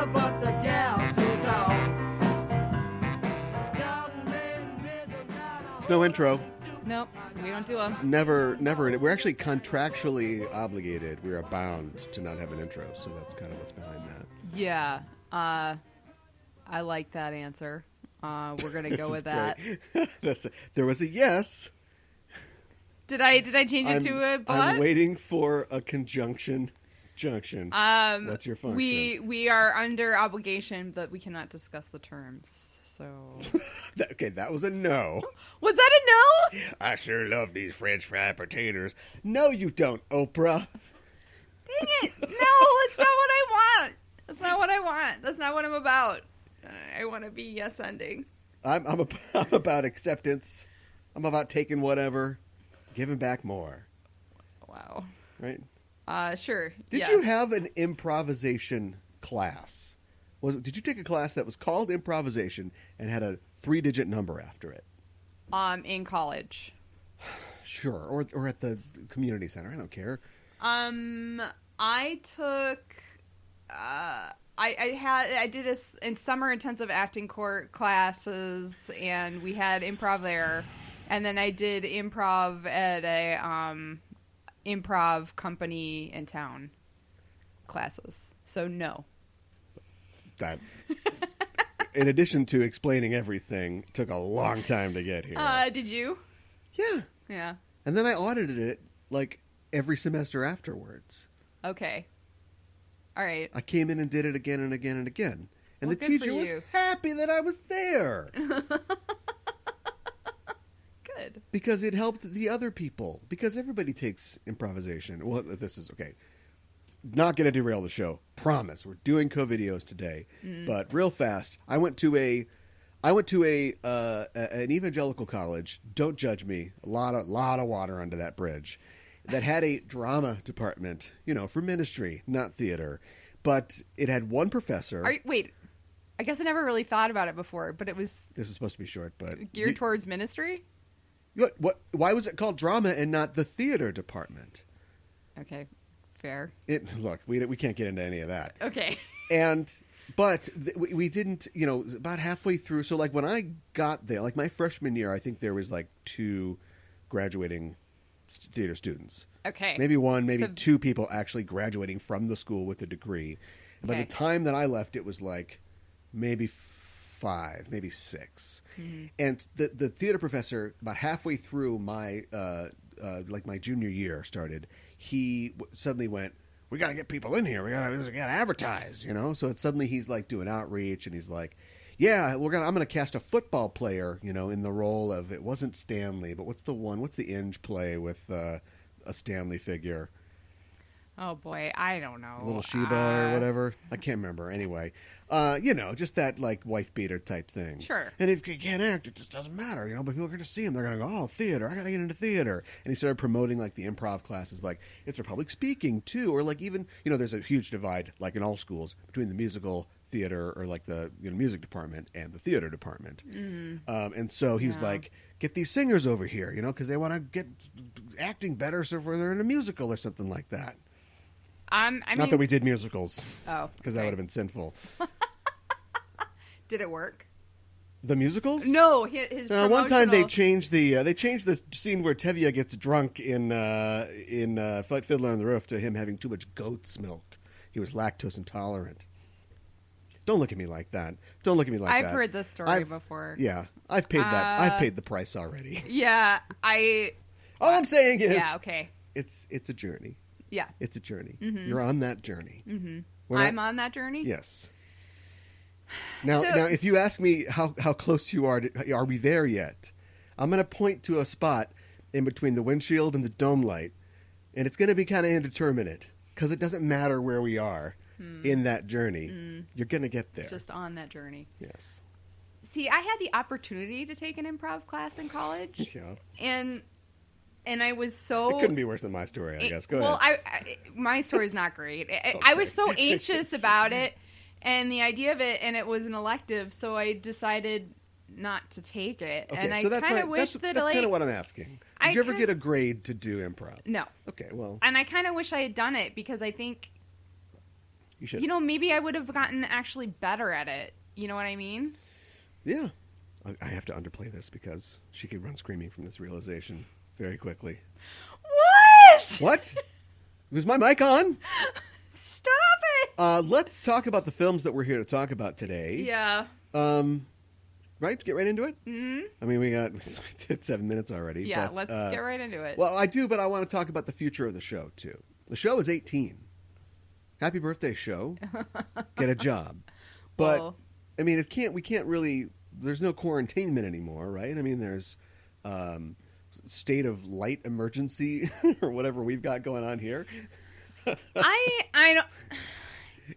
but the gal too tall. There's no intro. Nope, we don't do them. Never. We're actually contractually obligated. We are bound to not have an intro, so that's kind of what's behind that. Yeah, I like that answer. We're gonna go with that. There was a yes. Did I change it to a but? I'm waiting for a conjunction. Junction. What's your function? We are under obligation that we cannot discuss the terms. So. Okay, that was a no. Was that a no? I sure love these French fried potatoes. No, you don't, Oprah. Dang it! No, that's not what I want. That's not what I want. That's not what I'm about. I want to be yes ending. I'm about acceptance. I'm about taking whatever, giving back more. Wow. Right? Sure. Did you have an improvisation class? Did you take a class that was called improvisation and had a 3-digit number after it? In college. Sure, or at the community center. I don't care. I took. I did in summer intensive acting court classes, and we had improv there, and then I did improv at a improv company in town classes. So no. That, in addition to explaining everything, took a long time to get here. Did you? Yeah. Yeah. And then I audited it like every semester afterwards. Okay. All right. I came in and did it again and again and again. And Well, the good teacher for was you. happy that I was there. Good. Because it helped the other people. Because everybody takes improvisation. Well, this is okay. Not going to derail the show. Promise. We're doing COVideos today. But real fast, I went to an evangelical college. Don't judge me. A lot of water under that bridge. That had a drama department, for ministry, not theater. But it had one professor. Wait. I guess I never really thought about it before, but it was This is supposed to be short, but geared towards ministry? What? Why was it called drama and not the theater department? Okay. Fair. Look, we can't get into any of that. Okay. But we didn't, about halfway through. So like when I got there, like my freshman year, I think there was like 2 graduating theater students. Okay. Maybe 1, maybe 2 people actually graduating from the school with a degree. And by the time that I left, it was like maybe 5, maybe 6. Mm-hmm. And the theater professor, about halfway through my my junior year started, he suddenly went, we got to get people in here. We got to advertise, So suddenly he's like doing outreach, and he's like, yeah, I'm going to cast a football player, in the role of, it wasn't Stanley, but what's the Inge play with a Stanley figure? Oh boy, I don't know. Little Sheba or whatever. I can't remember. Anyway, just that like wife beater type thing. Sure. And if you can't act, it just doesn't matter, But people are going to see him. They're going to go, oh, theater. I got to get into theater. And he started promoting like the improv classes, like it's for public speaking too, or like even there's a huge divide, like in all schools, between the musical theater or like the music department and the theater department. Mm-hmm. And so he was like, get these singers over here, because they want to get acting better, so if they're in a musical or something like that. Not that we did musicals. Oh. Because that would have been sinful. Did it work? The musicals? No, his promotional... One time they changed the scene where Tevye gets drunk in Fiddler on the Roof to him having too much goat's milk. He was lactose intolerant. Don't look at me like that. I've heard this story before. Yeah, I've paid that. I've paid the price already. Yeah, All I'm saying is... Yeah, okay. It's a journey. Yeah. It's a journey. Mm-hmm. You're on that journey. Mm-hmm. I'm on that journey? Yes. Now, if you ask me how close you are we there yet? I'm going to point to a spot in between the windshield and the dome light, and it's going to be kind of indeterminate because it doesn't matter where we are in that journey. You're going to get there. Just on that journey. Yes. See, I had the opportunity to take an improv class in college. Yeah. And I was so... It couldn't be worse than my story, I guess. Go ahead. Well, my story's not great. I was so anxious about it and the idea of it, and it was an elective, so I decided not to take it. Okay, and I so kind of wish that... That's kind of what I'm asking. Did you ever get a grade to do improv? No. Okay, well... And I kind of wish I had done it, because I think You should. Maybe I would have gotten actually better at it. You know what I mean? Yeah. I have to underplay this because she could run screaming from this realization very quickly. What? What? Was my mic on? Stop it! Let's talk about the films that we're here to talk about today. Yeah. Right? Get right into it? Mm-hmm. I mean, we did 7 minutes already. Yeah, but, let's get right into it. Well, I do, but I want to talk about the future of the show, too. The show is 18. Happy birthday, show. Get a job. But, Whoa. I mean, we can't really, there's no quarantainment anymore, right? I mean, there's state of light emergency or whatever we've got going on here. I don't...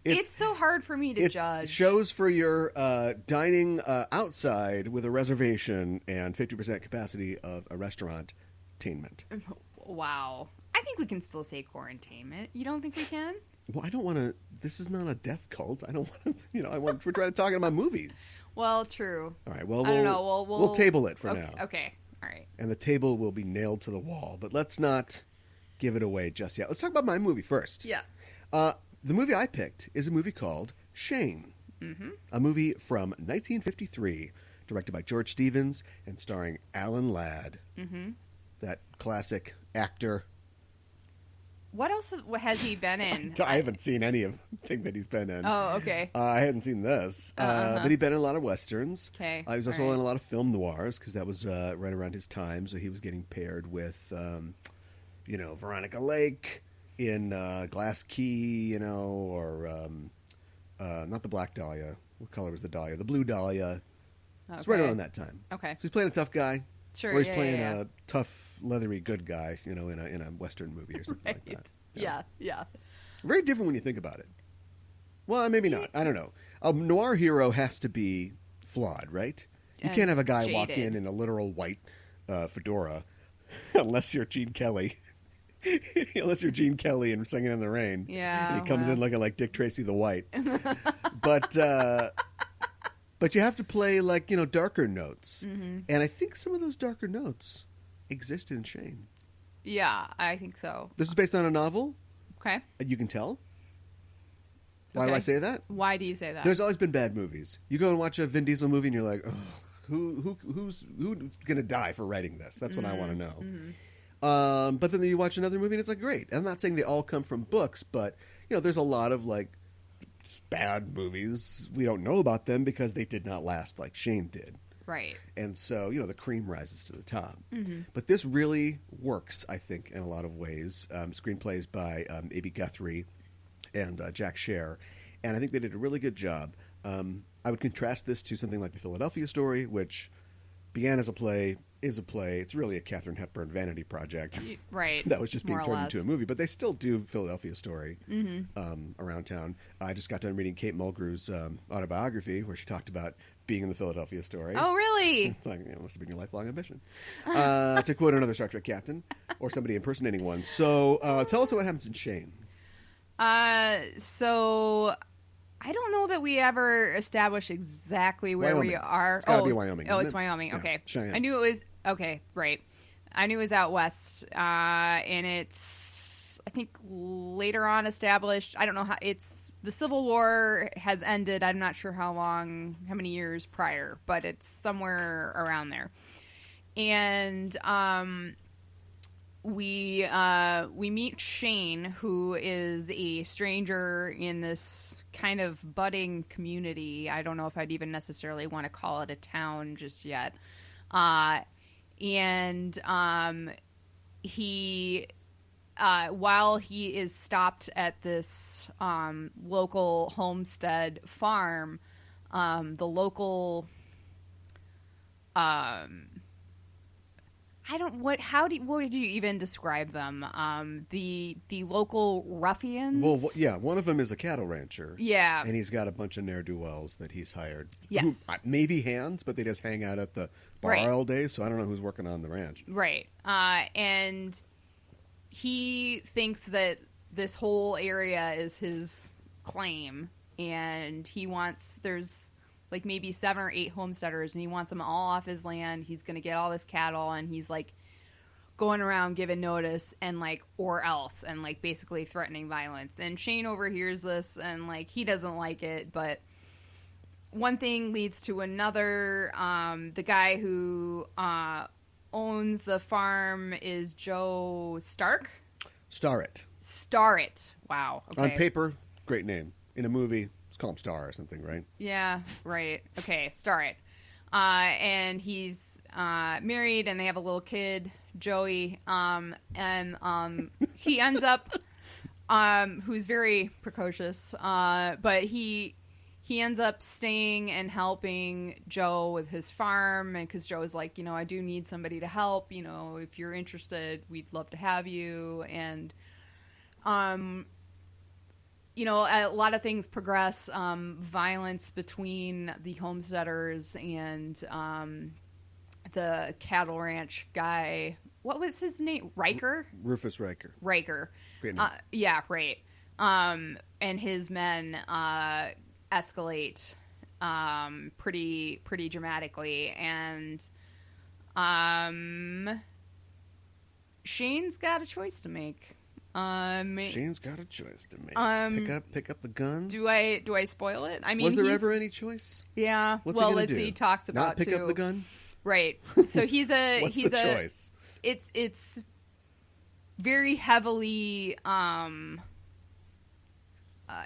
It's so hard for me to judge. Shows for your dining outside with a reservation and 50% capacity of a restaurant-tainment. Wow. I think we can still say quarantainment. You don't think we can? Well, I don't want to. This is not a death cult. I don't want to. We're trying to talk about movies. Well, true. All right. Well, I don't know. We'll table it for okay, now. Okay. All right. And the table will be nailed to the wall. But let's not give it away just yet. Let's talk about my movie first. Yeah. The movie I picked is a movie called Shane. Mm-hmm. A movie from 1953, directed by George Stevens and starring Alan Ladd, that classic actor. What else has he been in? I haven't seen anything that he's been in. Oh, okay. I hadn't seen this. But he'd been in a lot of Westerns. Okay. He was also in a lot of film noirs because that was right around his time. So he was getting paired with, Veronica Lake in Glass Key, or not the Black Dahlia. What color was the Dahlia? The Blue Dahlia. Okay. It's right around that time. Okay. So he's playing a tough guy. Sure. Or he's playing a tough, leathery good guy, in a Western movie or something like that. Yeah. Very different when you think about it. Well, maybe not. I don't know. A noir hero has to be flawed, right? You And can't have a guy walk jaded. in a literal white fedora unless you're Gene Kelly. Unless you're Gene Kelly and Singing in the Rain. Yeah. And he comes in looking like Dick Tracy the White. But you have to play darker notes. Mm-hmm. And I think some of those darker notes exist in Shane. Yeah, I think so. This is based on a novel. Okay. You can tell. Why do Okay. I say that? Why do you say that? There's always been bad movies. You go and watch a Vin Diesel movie and you're like, oh, who's going to die for writing this? That's what I want to know. Mm-hmm. But then you watch another movie and it's like, great. I'm not saying they all come from books, but there's a lot of bad movies. We don't know about them because they did not last like Shane did. Right. And so, the cream rises to the top. Mm-hmm. But this really works, I think, in a lot of ways. Screenplays by A.B. Guthrie and Jack Scher. And I think they did a really good job. I would contrast this to something like The Philadelphia Story, which began as a play, is a play. It's really a Katharine Hepburn vanity project. Right. That was just being More or turned less. into a movie. But they still do Philadelphia Story around town. I just got done reading Kate Mulgrew's autobiography where she talked about being in the Philadelphia Story. Oh, really? It's like, must have been your lifelong ambition. To quote another Star Trek captain or somebody impersonating one. So tell us what happens in Shane. So I don't know that we ever established exactly where Wyoming. we are. It's gotta be Wyoming, Oh, isn't it's it? Wyoming. Yeah, Okay. Cheyenne. I knew it was. Okay, right. I knew it was out west. And it's, I think, later on established. I don't know how. The Civil War has ended. I'm not sure how many years prior, but it's somewhere around there. And we meet Shane, who is a stranger in this kind of budding community. I don't know if I'd even necessarily want to call it a town just yet. He while he is stopped at this local homestead farm, the local what did you even describe them? The local ruffians? Well, yeah, one of them is a cattle rancher. Yeah. And he's got a bunch of ne'er-do-wells that he's hired. Yes. Who, maybe hands, but they just hang out at the bar Right. all day, so I don't know who's working on the ranch. Right. And he thinks that this whole area is his claim, and there's like maybe 7 or 8 homesteaders, and he wants them all off his land. He's going to get all this cattle, and he's like going around giving notice and like, or else, and like basically threatening violence. And Shane overhears this and like he doesn't like it, but one thing leads to another. The guy who owns the farm is Joe Starrett. Wow. Okay. On paper, great name. In a movie, let's call him Star or something, right? Yeah, right. Okay, Starrett. And he's married, and they have a little kid, Joey. He ends up, who's very precocious, but he ends up staying and helping Joe with his farm, and because Joe is like, I do need somebody to help. If you're interested, we'd love to have you. And a lot of things progress. Violence between the homesteaders and the cattle ranch guy. What was his name? Riker? Rufus Riker. Great name. Yeah, right. And his men escalate pretty dramatically. And Shane's got a choice to make. Shane's got a choice to make. Pick up the gun. Do I spoil it? I mean, was there ever any choice? Yeah. What's he gonna do? He talks about not pick up the gun. Right. So he's a What's he's the a choice? It's very heavily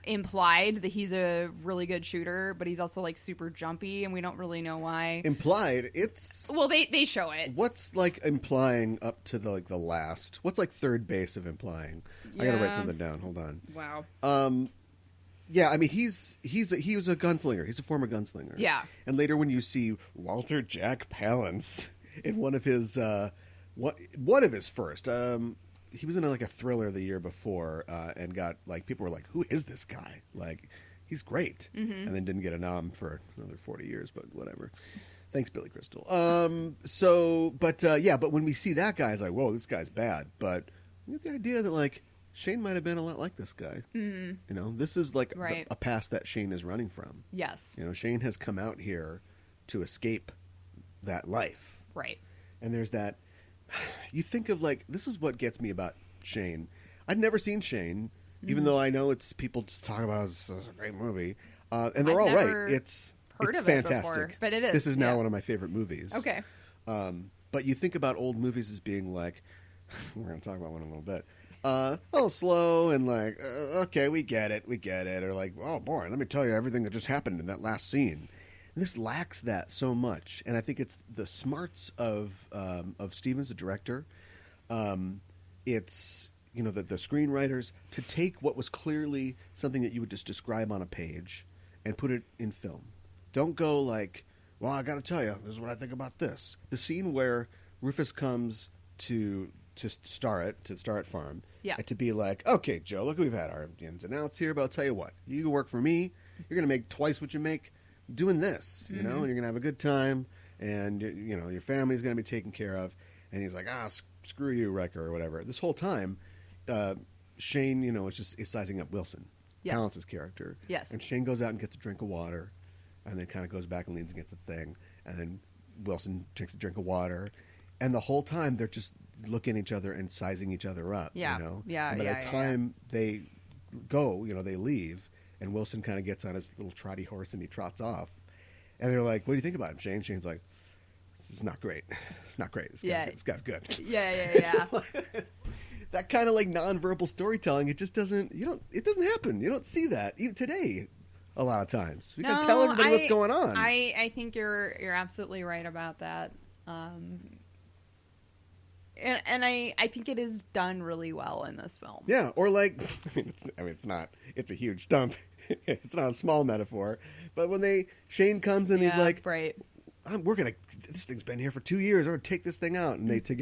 implied that he's a really good shooter, but he's also like super jumpy, and we don't really know why. Implied, it's they show it. What's like implying up to the last? What's like third base of implying? Yeah. I gotta write something down. Hold on. Wow. Yeah, I mean he was a gunslinger. He's a former gunslinger. Yeah. And later when you see Walter Jack Palance in one of his first. He was in a thriller the year before and got people were like, who is this guy? Like, he's great. Mm-hmm. And then didn't get a nom for another 40 years, but whatever. Thanks, Billy Crystal. But when we see that guy, it's like, whoa, this guy's bad. But you get the idea that Shane might have been a lot like this guy. Mm-hmm. This is right. A past that Shane is running from. Yes. Shane has come out here to escape that life. Right. And there's that. You think of this is what gets me about Shane. I'd never seen Shane, even though I know it's people just talk about it as a great movie, and they're all right. It's fantastic. It before, but it is. This is now one of my favorite movies. Okay. But you think about old movies as being we're going to talk about one in a little bit. A little slow and okay, we get it, or oh boy, let me tell you everything that just happened in that last scene. This lacks that so much, and I think it's the smarts of Stevens, the director. It's the screenwriters to take what was clearly something that you would just describe on a page and put it in film. Don't go well, I got to tell you, this is what I think about this. The scene where Rufus comes to Starrett Farm, yeah, and to be okay, Joe, look, we've had our ins and outs here, but I'll tell you what, you can work for me. You're going to make twice what you make doing this, and you're going to have a good time, and your family's going to be taken care of. And he's like, screw you, Riker, or whatever. This whole time, Shane, is sizing up Wilson, yes. Palance's character. Yes. And Shane goes out and gets a drink of water, and then kind of goes back and leans against the thing, and then Wilson takes a drink of water, and the whole time they're just looking at each other and sizing each other up. Yeah. Yeah. And by the time they go, they leave. And Wilson kind of gets on his little trotty horse and he trots off. And they're like, what do you think about him, Shane? Shane's like, this is not great. It's not great. This guy's good. Yeah. That kind of nonverbal storytelling, it just doesn't, it doesn't happen. You don't see that even today a lot of times. We can tell everybody what's going on. I think you're absolutely right about that. And I think it is done really well in this film. Yeah, or it's not. It's a huge stump. It's not a small metaphor. But when Shane comes and he's like, right, this thing's been here for 2 years. We're gonna take this thing out, and they take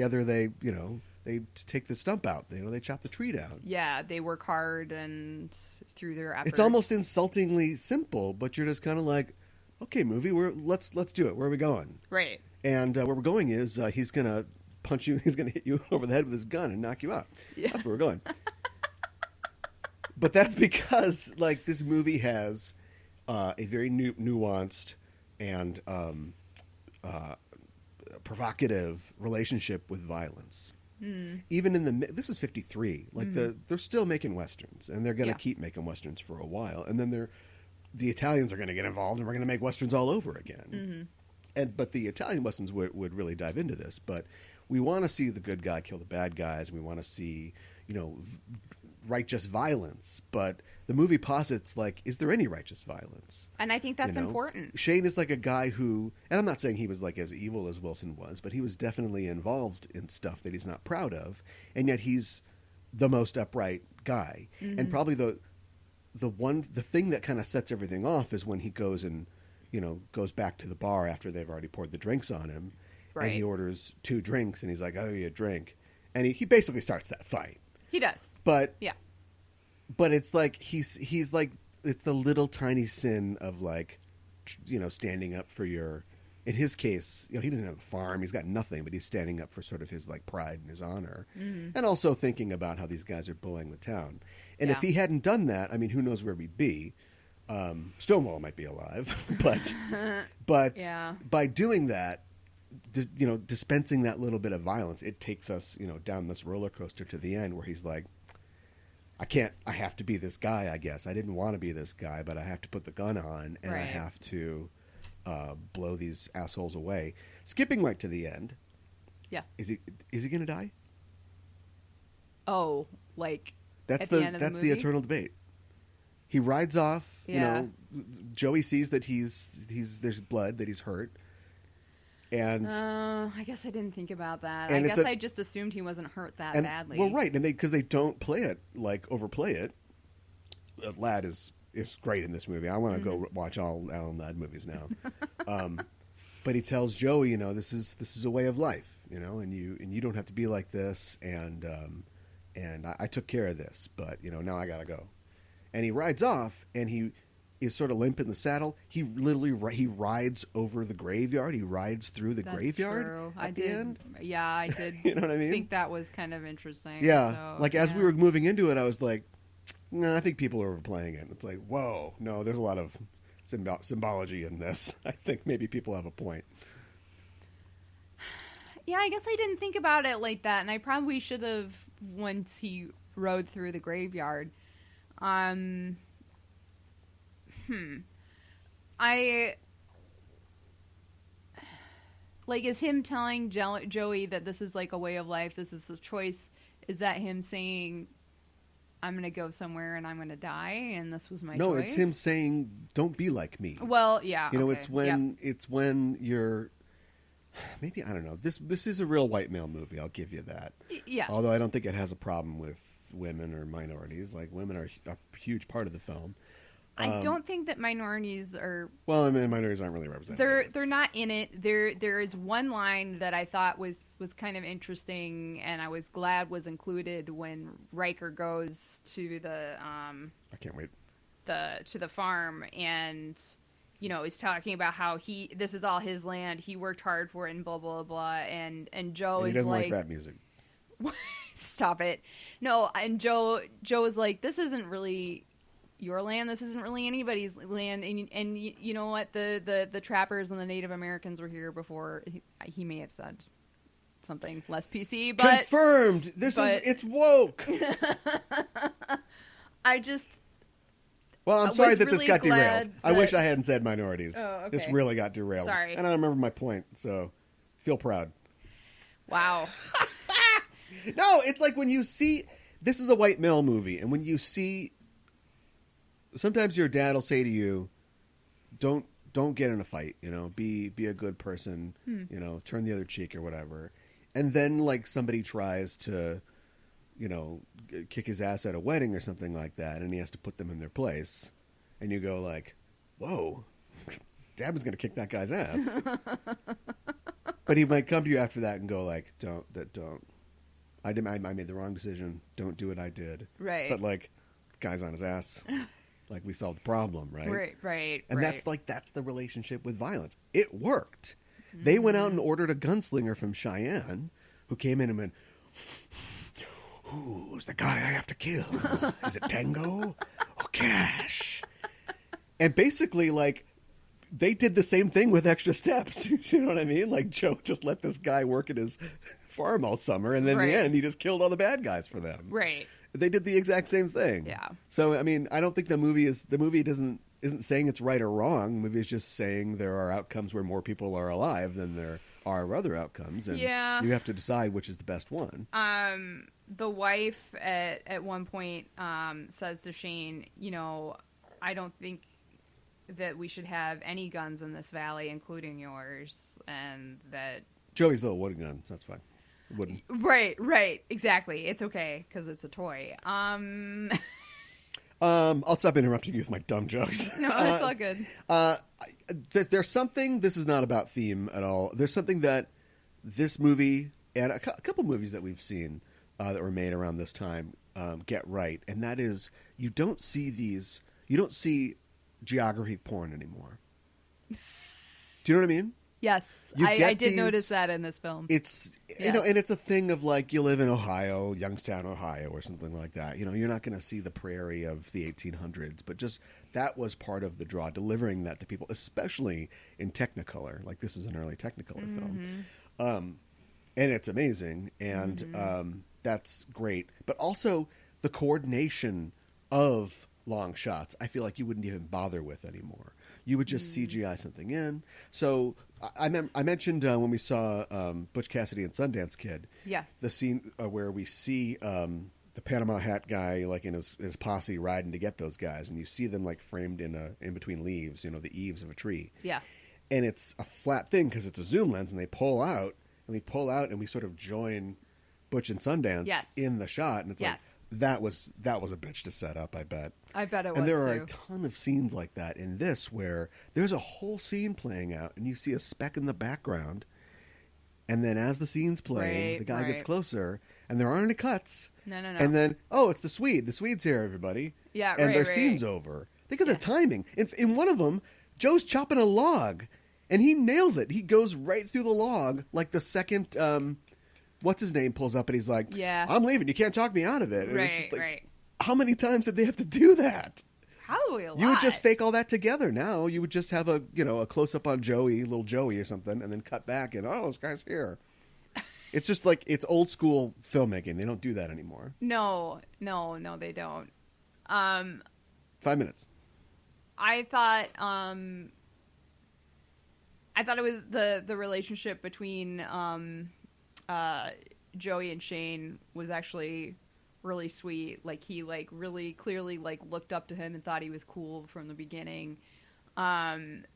the stump out. They chop the tree down. Yeah, they work hard and through their efforts. It's almost insultingly simple, but you're just kind of okay, movie, let's do it. Where are we going? Right. And where we're going is he's gonna punch you. He's going to hit you over the head with his gun and knock you out. Yeah. That's where we're going. But that's because this movie has a very nuanced and provocative relationship with violence. Even in this is 53. Like they're still making westerns, and they're going to keep making westerns for a while, and then the Italians are going to get involved, and we're going to make westerns all over again. But the Italian westerns would really dive into this. But we want to see the good guy kill the bad guys. We want to see, righteous violence. But the movie posits, like, is there any righteous violence? And I think that's important. Shane is like a guy who, and I'm not saying he was like as evil as Wilson was, but he was definitely involved in stuff that he's not proud of, and yet he's the most upright guy. And probably the thing that kind of sets everything off is when he goes and goes back to the bar after they've already poured the drinks on him, and he orders 2 drinks, and he's like, "Oh, you drink," and he basically starts that fight. He does, but it's like he's like, it's the little tiny sin of, like, standing up for your. In his case, he doesn't have a farm, he's got nothing, but he's standing up for sort of his, like, pride and his honor, and also thinking about how these guys are bullying the town. And if he hadn't done that, I mean, who knows where we'd be? Stonewall might be alive, but by doing that, dispensing that little bit of violence, it takes us, down this roller coaster to the end where he's like, I have to be this guy, I guess. I didn't want to be this guy, but I have to put the gun on, and I have to blow these assholes away. Skipping right to the end. Yeah. Is he going to die? Oh, like that's at the end of the that's movie? the eternal debate. He rides off. Joey sees that there's blood, that he's hurt, and I guess I didn't think about that. I guess I just assumed he wasn't hurt that badly. Well, right, and because they don't play it, like, overplay it. Ladd is great in this movie. I want to go watch all Alan Ladd movies now. But he tells Joey, this is a way of life, and you don't have to be like this, and I took care of this, but now I gotta go. And he rides off, and he is sort of limp in the saddle. He literally he rides over the graveyard. He rides through the graveyard. True. At the end. Yeah, I did. You know what I mean? I think that was kind of interesting. Yeah, so, as we were moving into it, I was like, no, I think people are overplaying it. It's like, whoa, no, there's a lot of symbology in this. I think maybe people have a point. Yeah, I guess I didn't think about it like that, and I probably should have once he rode through the graveyard. Is him telling Joey that this is like a way of life, this is a choice, is that him saying, I'm going to go somewhere and I'm going to die, and this was my choice? No, it's him saying, don't be like me. Well, yeah. It's when you're, maybe, I don't know, this is a real white male movie, I'll give you that. Yes. Although I don't think it has a problem with women or minorities. Like, women are a huge part of the film. I don't think that minorities are. Well, I mean, minorities aren't really represented. They're not in it. There is one line that I thought was kind of interesting, and I was glad was included when Riker goes to the. I can't wait. To the farm, and he's talking about how this is all his land. He worked hard for it, and blah blah blah. And Joe and he doesn't like rap music. Stop it! No, and Joe is like, this isn't really your land, this isn't really anybody's land, and you know what, the trappers and the Native Americans were here before. He may have said something less PC, but confirmed. It's woke. Well, I'm sorry that this got derailed. I wish I hadn't said minorities. Oh, okay. This really got derailed. Sorry. And I remember my point, so feel proud. Wow. No, it's like when you see, this is a white male movie, and when you see, sometimes your dad will say to you, don't get in a fight, be a good person, turn the other cheek or whatever. And then, like, somebody tries to, kick his ass at a wedding or something like that, and he has to put them in their place. And you go like, whoa, Dad was going to kick that guy's ass. But he might come to you after that and go like, don't. I made the wrong decision. Don't do what I did. Right. But, like, the guy's on his ass. Like, we solved the problem, right? Right. And that's the relationship with violence. It worked. Mm-hmm. They went out and ordered a gunslinger from Cheyenne who came in and went, who's the guy I have to kill? Is it Tango or Cash? And basically, like, they did the same thing with Extra Steps. You know what I mean? Like Joe just let this guy work at his farm all summer, and then in the end, he just killed all the bad guys for them. Right. They did the exact same thing. Yeah. So I mean, I don't think the movie isn't saying it's right or wrong. The movie is just saying there are outcomes where more people are alive than there are other outcomes, and you have to decide which is the best one. The wife at one point says to Shane, I don't think that we should have any guns in this valley, including yours, and that Joey's little wooden gun, so that's fine. Wooden. Right, exactly. It's okay because it's a toy. I'll stop interrupting you with my dumb jokes. No, it's all good. There's something. This is not about theme at all. There's something that this movie and a couple movies that we've seen that were made around this time get right, and that is you don't see geography porn anymore. Do you know what I mean? Yes, I did notice that in this film. It's and it's a thing of like you live in Ohio, Youngstown, Ohio, or something like that. You're not going to see the prairie of the 1800s, but just that was part of the draw, delivering that to people, especially in Technicolor. Like this is an early Technicolor film, and it's amazing, and that's great. But also the coordination of long shots, I feel like you wouldn't even bother with anymore. You would just CGI something in. So I mentioned when we saw Butch Cassidy and Sundance Kid, the scene where we see the Panama hat guy like in his posse riding to get those guys, and you see them like framed in between leaves, the eaves of a tree. Yeah, and it's a flat thing because it's a zoom lens, and they pull out, and we sort of join Butch and Sundance in the shot, and it's like that was a bitch to set up. I bet it was. And there are a ton of scenes like that in this where there's a whole scene playing out, and you see a speck in the background, and then as the scene's playing, the guy gets closer, and there aren't any cuts. No. And then it's the Swede. The Swede's here, everybody. Yeah, and their scene's over. Think of the timing. In one of them, Joe's chopping a log, and he nails it. He goes right through the log, like the second. What's his name pulls up and he's like, I'm leaving. You can't talk me out of it. And it's just like, how many times did they have to do that? Probably a lot. You would just fake all that together. Now you would just have a close up on little Joey or something, and then cut back and this guy's here. It's just like it's old school filmmaking. They don't do that anymore. No, they don't. 5 minutes. I thought it was the relationship between Joey and Shane was actually really sweet. Like he really clearly looked up to him and thought he was cool from the beginning. And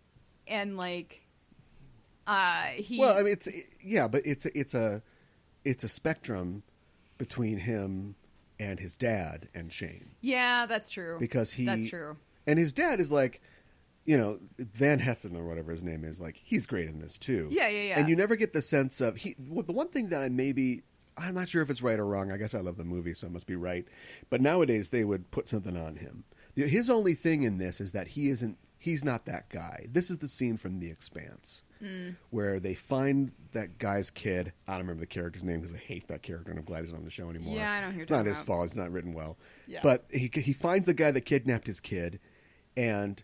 but it's a spectrum between him and his dad and Shane. Yeah, that's true. Because that's true. And his dad is like, Van Heffen or whatever his name is, like, he's great in this too. Yeah. And you never get the sense of the one thing that I'm not sure if it's right or wrong. I guess I love the movie, so it must be right. But nowadays they would put something on him. His only thing in this is that he's not that guy. This is the scene from The Expanse where they find that guy's kid. I don't remember the character's name because I hate that character and I'm glad he's not on the show anymore. Yeah, I don't hear. It's not his fault. It's not written well. Yeah. But he finds the guy that kidnapped his kid, and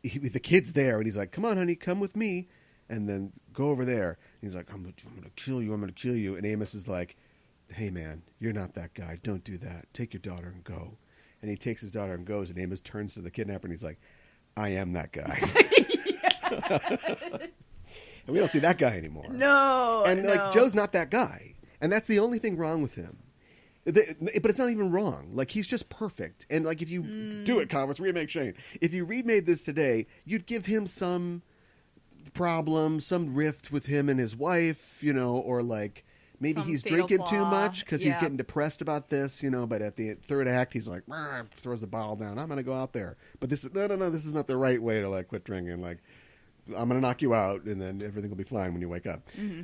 the kid's there, and he's like, "Come on, honey, come with me," and then go over there. And he's like, "I'm gonna kill you. I'm gonna kill you." And Amos is like, "Hey, man, you're not that guy. Don't do that. Take your daughter and go." And he takes his daughter and goes. And Amos turns to the kidnapper and he's like, "I am that guy." And we don't see that guy anymore. No, and Joe's not that guy, and that's the only thing wrong with him. But it's not even wrong. Like, he's just perfect. And like, if you do it, Converse, remake Shane. If you remade this today, you'd give him some problem, some rift with him and his wife, or like maybe he's drinking too much because he's getting depressed about this, But at the third act, he's like, throws the bottle down. I'm gonna go out there. But this is no. This is not the right way to like quit drinking. Like, I'm gonna knock you out, and then everything will be fine when you wake up. Mm-hmm.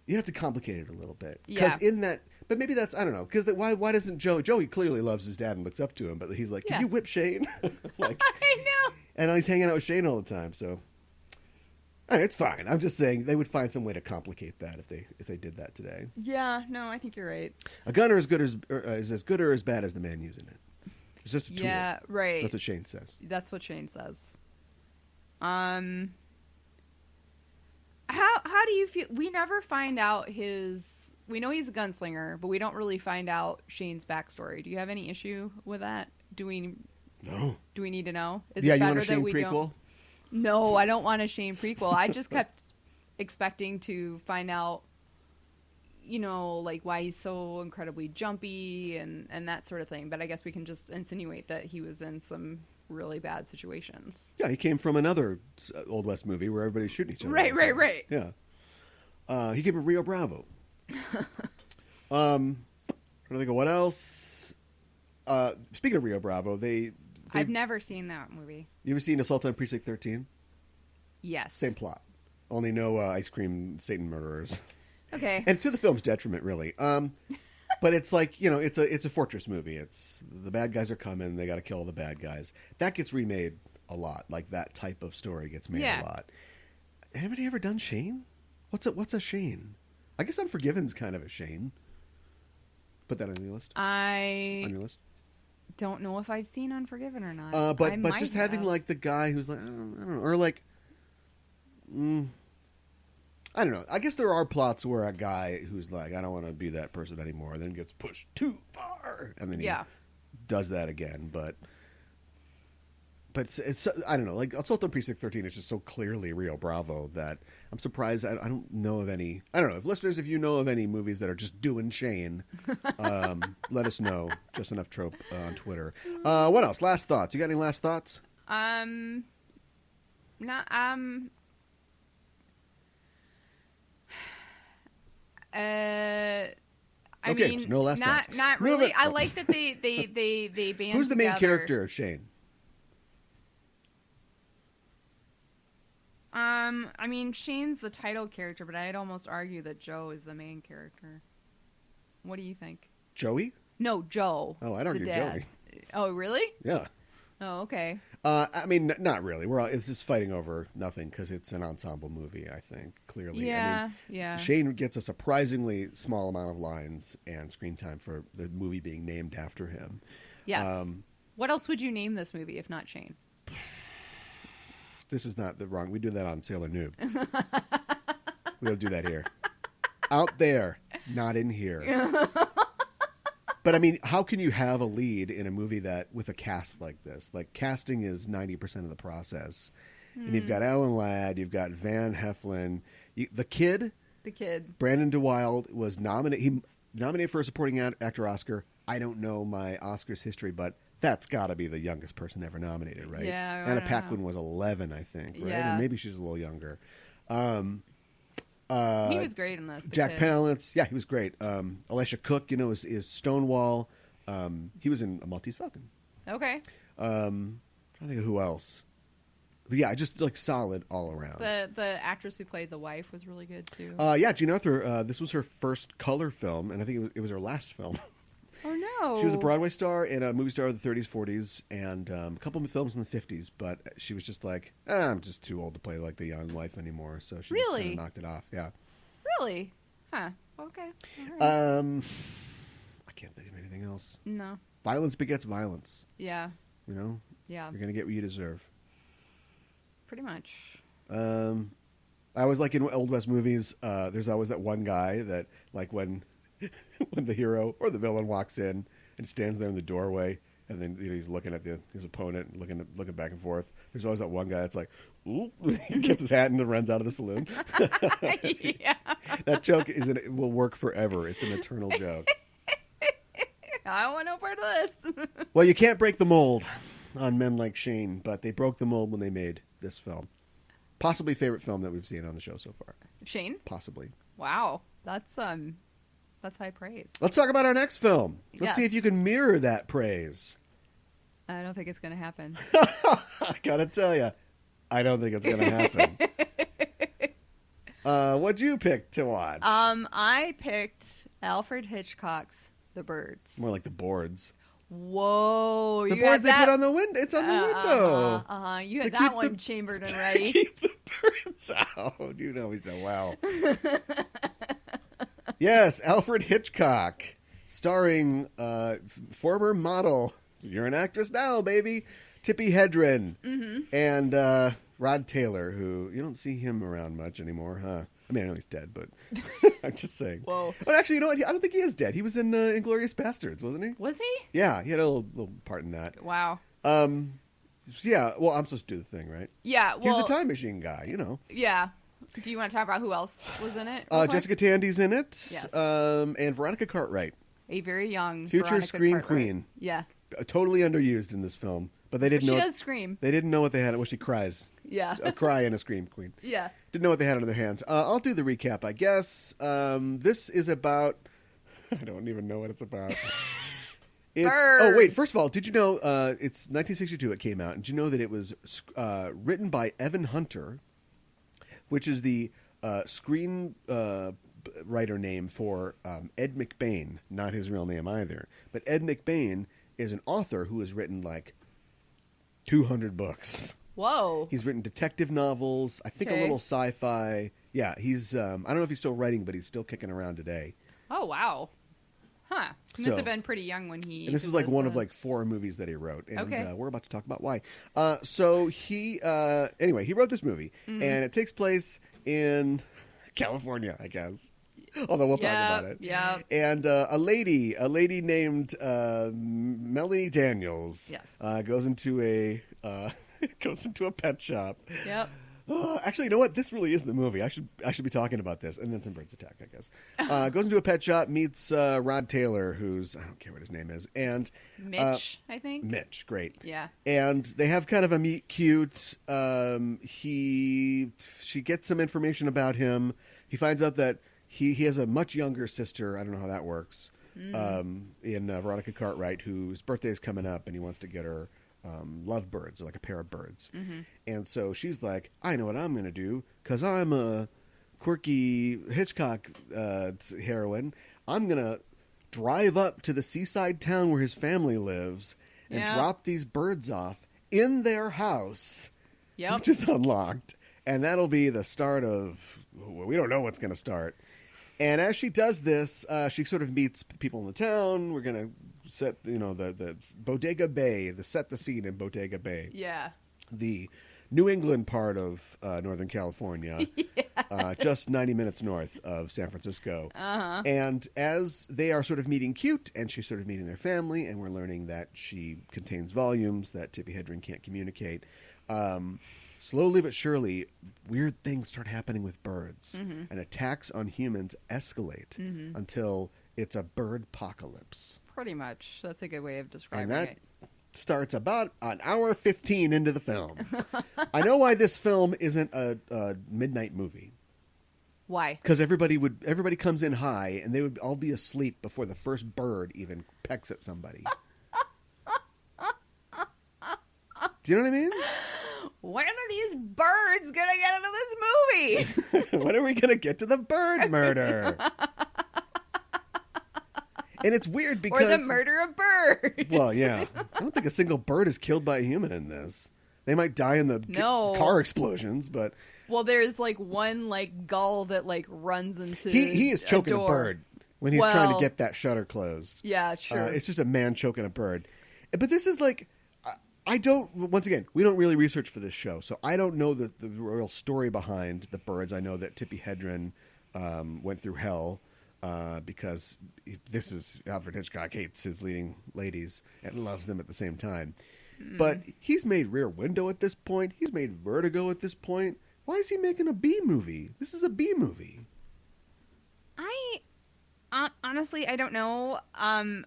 You have to complicate it a little bit because in that. But maybe that's, I don't know, because why doesn't Joey clearly loves his dad and looks up to him, but he's like, "Can you whip Shane?" Like, I know. And he's hanging out with Shane all the time, so it's fine. I'm just saying they would find some way to complicate that if they did that today. Yeah, no, I think you're right. A gun is as good or as bad as the man using it. It's just a tool. Yeah, right. That's what Shane says. That's what Shane says. How do you feel? We never find out his. We know he's a gunslinger, but we don't really find out Shane's backstory. Do you have any issue with that? No. Do we need to know? Is Yeah, it you want better a Shane that we prequel? don't? No, I don't want a Shane prequel. I just kept expecting to find out, like why he's so incredibly jumpy and that sort of thing. But I guess we can just insinuate that he was in some really bad situations. Yeah, he came from another Old West movie where everybody's shooting each other. Right. Yeah. He came from Rio Bravo. Trying to think of what else. Speaking of Rio Bravo, I've never seen that movie. You ever seen Assault on Precinct 13? Yes. Same plot. Only no ice cream Satan murderers. Okay. And to the film's detriment, really. But it's like, it's a fortress movie. It's the bad guys are coming. They got to kill all the bad guys. That gets remade a lot. Like that type of story gets made a lot. Anybody ever done Shane? What's a Shane? I guess Unforgiven's kind of a Shane. Put that on your list. On your list. Don't know if I've seen Unforgiven or not. But just having like the guy who's like I don't know, or like I don't know. I guess there are plots where a guy who's like I don't want to be that person anymore, then gets pushed too far, and then he does that again. But it's I don't know. Like Assault on Precinct 13 is just so clearly Rio Bravo that I'm surprised. I don't know of any. I don't know if listeners, if you know of any movies that are just doing Shane, let us know. Just enough trope on Twitter. What else? Last thoughts? You got any last thoughts? Not I mean, so no last thoughts. Not really. I like that they band. Who's the main together. character of Shane? I mean, Shane's the title character, but I'd almost argue that Joe is the main character. What do you think? Joey? No, Joe. Oh, I'd argue Joey. Oh, really? Yeah. Oh, okay. I mean, not really. It's just fighting over nothing because it's an ensemble movie, I think, clearly. Yeah, Shane gets a surprisingly small amount of lines and screen time for the movie being named after him. Yes. What else would you name this movie if not Shane? This is not the wrong. We do that on Sailor Noob. We don't do that here. Out there, not in here. But I mean, how can you have a lead in a movie that with a cast like this? Like casting is 90% of the process. And you've got Alan Ladd, you've got Van Heflin, the kid. Brandon DeWild was nominated. He nominated for a supporting actor Oscar. I don't know my Oscars history, but that's got to be the youngest person ever nominated, right? Yeah. Anna Paquin was 11, I think, right? Yeah. And maybe she's a little younger. He was great in this. Jack Palance, yeah, he was great. Elisha Cook, is Stonewall. He was in A Maltese Falcon. Okay. I'm trying to think of who else. But yeah, just like solid all around. The actress who played the wife was really good too. Yeah, Jean Arthur. This was her first color film, and I think it was her last film. Oh no! She was a Broadway star and a movie star of the 30s, 40s, and a couple of films in the 50s. But she was just like, I'm just too old to play like the young wife anymore. So she just kind of knocked it off. Yeah. Really? Huh. Okay. All right. I can't think of anything else. No. Violence begets violence. Yeah. Yeah. You're gonna get what you deserve. Pretty much. I always like in Old West movies. There's always that one guy that like when the hero or the villain walks in and stands there in the doorway, and then he's looking at his opponent, looking back and forth. There's always that one guy that's like, "Ooh," he gets his hat and runs out of the saloon. Yeah, that joke will work forever. It's an eternal joke. I want no part of this. Well, you can't break the mold on men like Shane, but they broke the mold when they made this film. Possibly favorite film that we've seen on the show so far. Shane? Possibly. Wow, that's high praise. Let's talk about our next film. Let's Yes. see if you can mirror that praise. I don't think it's going to happen. I gotta tell you, I don't think it's gonna happen. What'd you pick to watch? I picked Alfred Hitchcock's The Birds. More like the boards. Whoa, The you boards had they that? put on the window. It's on the window. You To had that keep one the- chambered and To ready. keep the birds out. You know me so well. Yes, Alfred Hitchcock, starring former model. You're an actress now, baby. Tippi Hedren. Mm-hmm. And Rod Taylor, who you don't see him around much anymore, huh? I mean, I know he's dead, but I'm just saying. Whoa. But actually, you know what? I don't think he is dead. He was in Inglourious Bastards, wasn't he? Was he? Yeah, he had a little part in that. Wow. Yeah, well, I'm supposed to do the thing, right? Yeah, well... He was a time machine guy, you know. Yeah. Do you want to talk about who else was in it? Jessica Tandy's in it. Yes. And Veronica Cartwright. A very young Future Veronica scream Cartwright. queen. Yeah. Totally underused in this film. But they didn't know... She does scream. They didn't know what they had... Well, she cries. Yeah. A cry and a scream queen. Yeah. Didn't know what they had on their hands. I'll do the recap, I guess. This is about... I don't even know what it's about. Birds. Oh, wait. First of all, did you know it's 1962 it came out. And did you know that it was written by Evan Hunter, which is the screen writer name for Ed McBain. Not his real name either. But Ed McBain is an author who has written like 200 books. Whoa. He's written detective novels, I think a little sci-fi. Yeah, he's, I don't know if he's still writing, but he's still kicking around today. Oh, wow. Huh. He must have been pretty young when he... And this is like one of like 4 movies that he wrote. And Okay. We're about to talk about why. So he, anyway, he wrote this movie. And it takes place in California, I guess. Although we'll talk about it. Yeah. And a lady named Melanie Daniels goes into a pet shop. Yep. Actually, you know what? This really is the movie. I should be talking about this. And then some birds attack, I guess. Goes into a pet shop, meets Rod Taylor, who's, I don't care what his name is. And Mitch, I think. Mitch, great. Yeah. And they have kind of a meet cute. She gets some information about him. He finds out that he has a much younger sister. I don't know how that works. In Veronica Cartwright, whose birthday is coming up, and he wants to get her lovebirds, like a pair of birds. And so she's like, I know what I'm going to do, because I'm a quirky Hitchcock heroine. I'm going to drive up to the seaside town where his family lives and drop these birds off in their house, which is unlocked. And that'll be the start of, well, we don't know what's going to start. And as she does this, she sort of meets people in the town. We're going to set, the Bodega Bay, set the scene in Bodega Bay. Yeah. The New England part of Northern California, just 90 minutes north of San Francisco. And as they are sort of meeting cute, and she's sort of meeting their family, and we're learning that she contains volumes that Tippi Hedren can't communicate, slowly but surely, weird things start happening with birds, and attacks on humans escalate until it's a bird apocalypse. Pretty much. That's a good way of describing and that it. Starts about an hour 15 into the film. I know why this film isn't a midnight movie. Why? Because everybody comes in high, and they would all be asleep before the first bird even pecks at somebody. Do you know what I mean? When are these birds going to get into this movie? When are we going to get to the bird murder? And it's weird because... Or the murder of birds. Well, yeah. I don't think a single bird is killed by a human in this. They might die in the car explosions, but... Well, there's like one like gull that like runs into He is choking a bird when he's trying to get that shutter closed. Yeah, sure. It's just a man choking a bird. But this is like... once again, we don't really research for this show, so I don't know the real story behind the birds. I know that Tippi Hedren went through hell because this is Alfred Hitchcock hates his leading ladies and loves them at the same time. But he's made Rear Window at this point. He's made Vertigo at this point. Why is he making a B movie? This is a B movie. Honestly, I don't know. I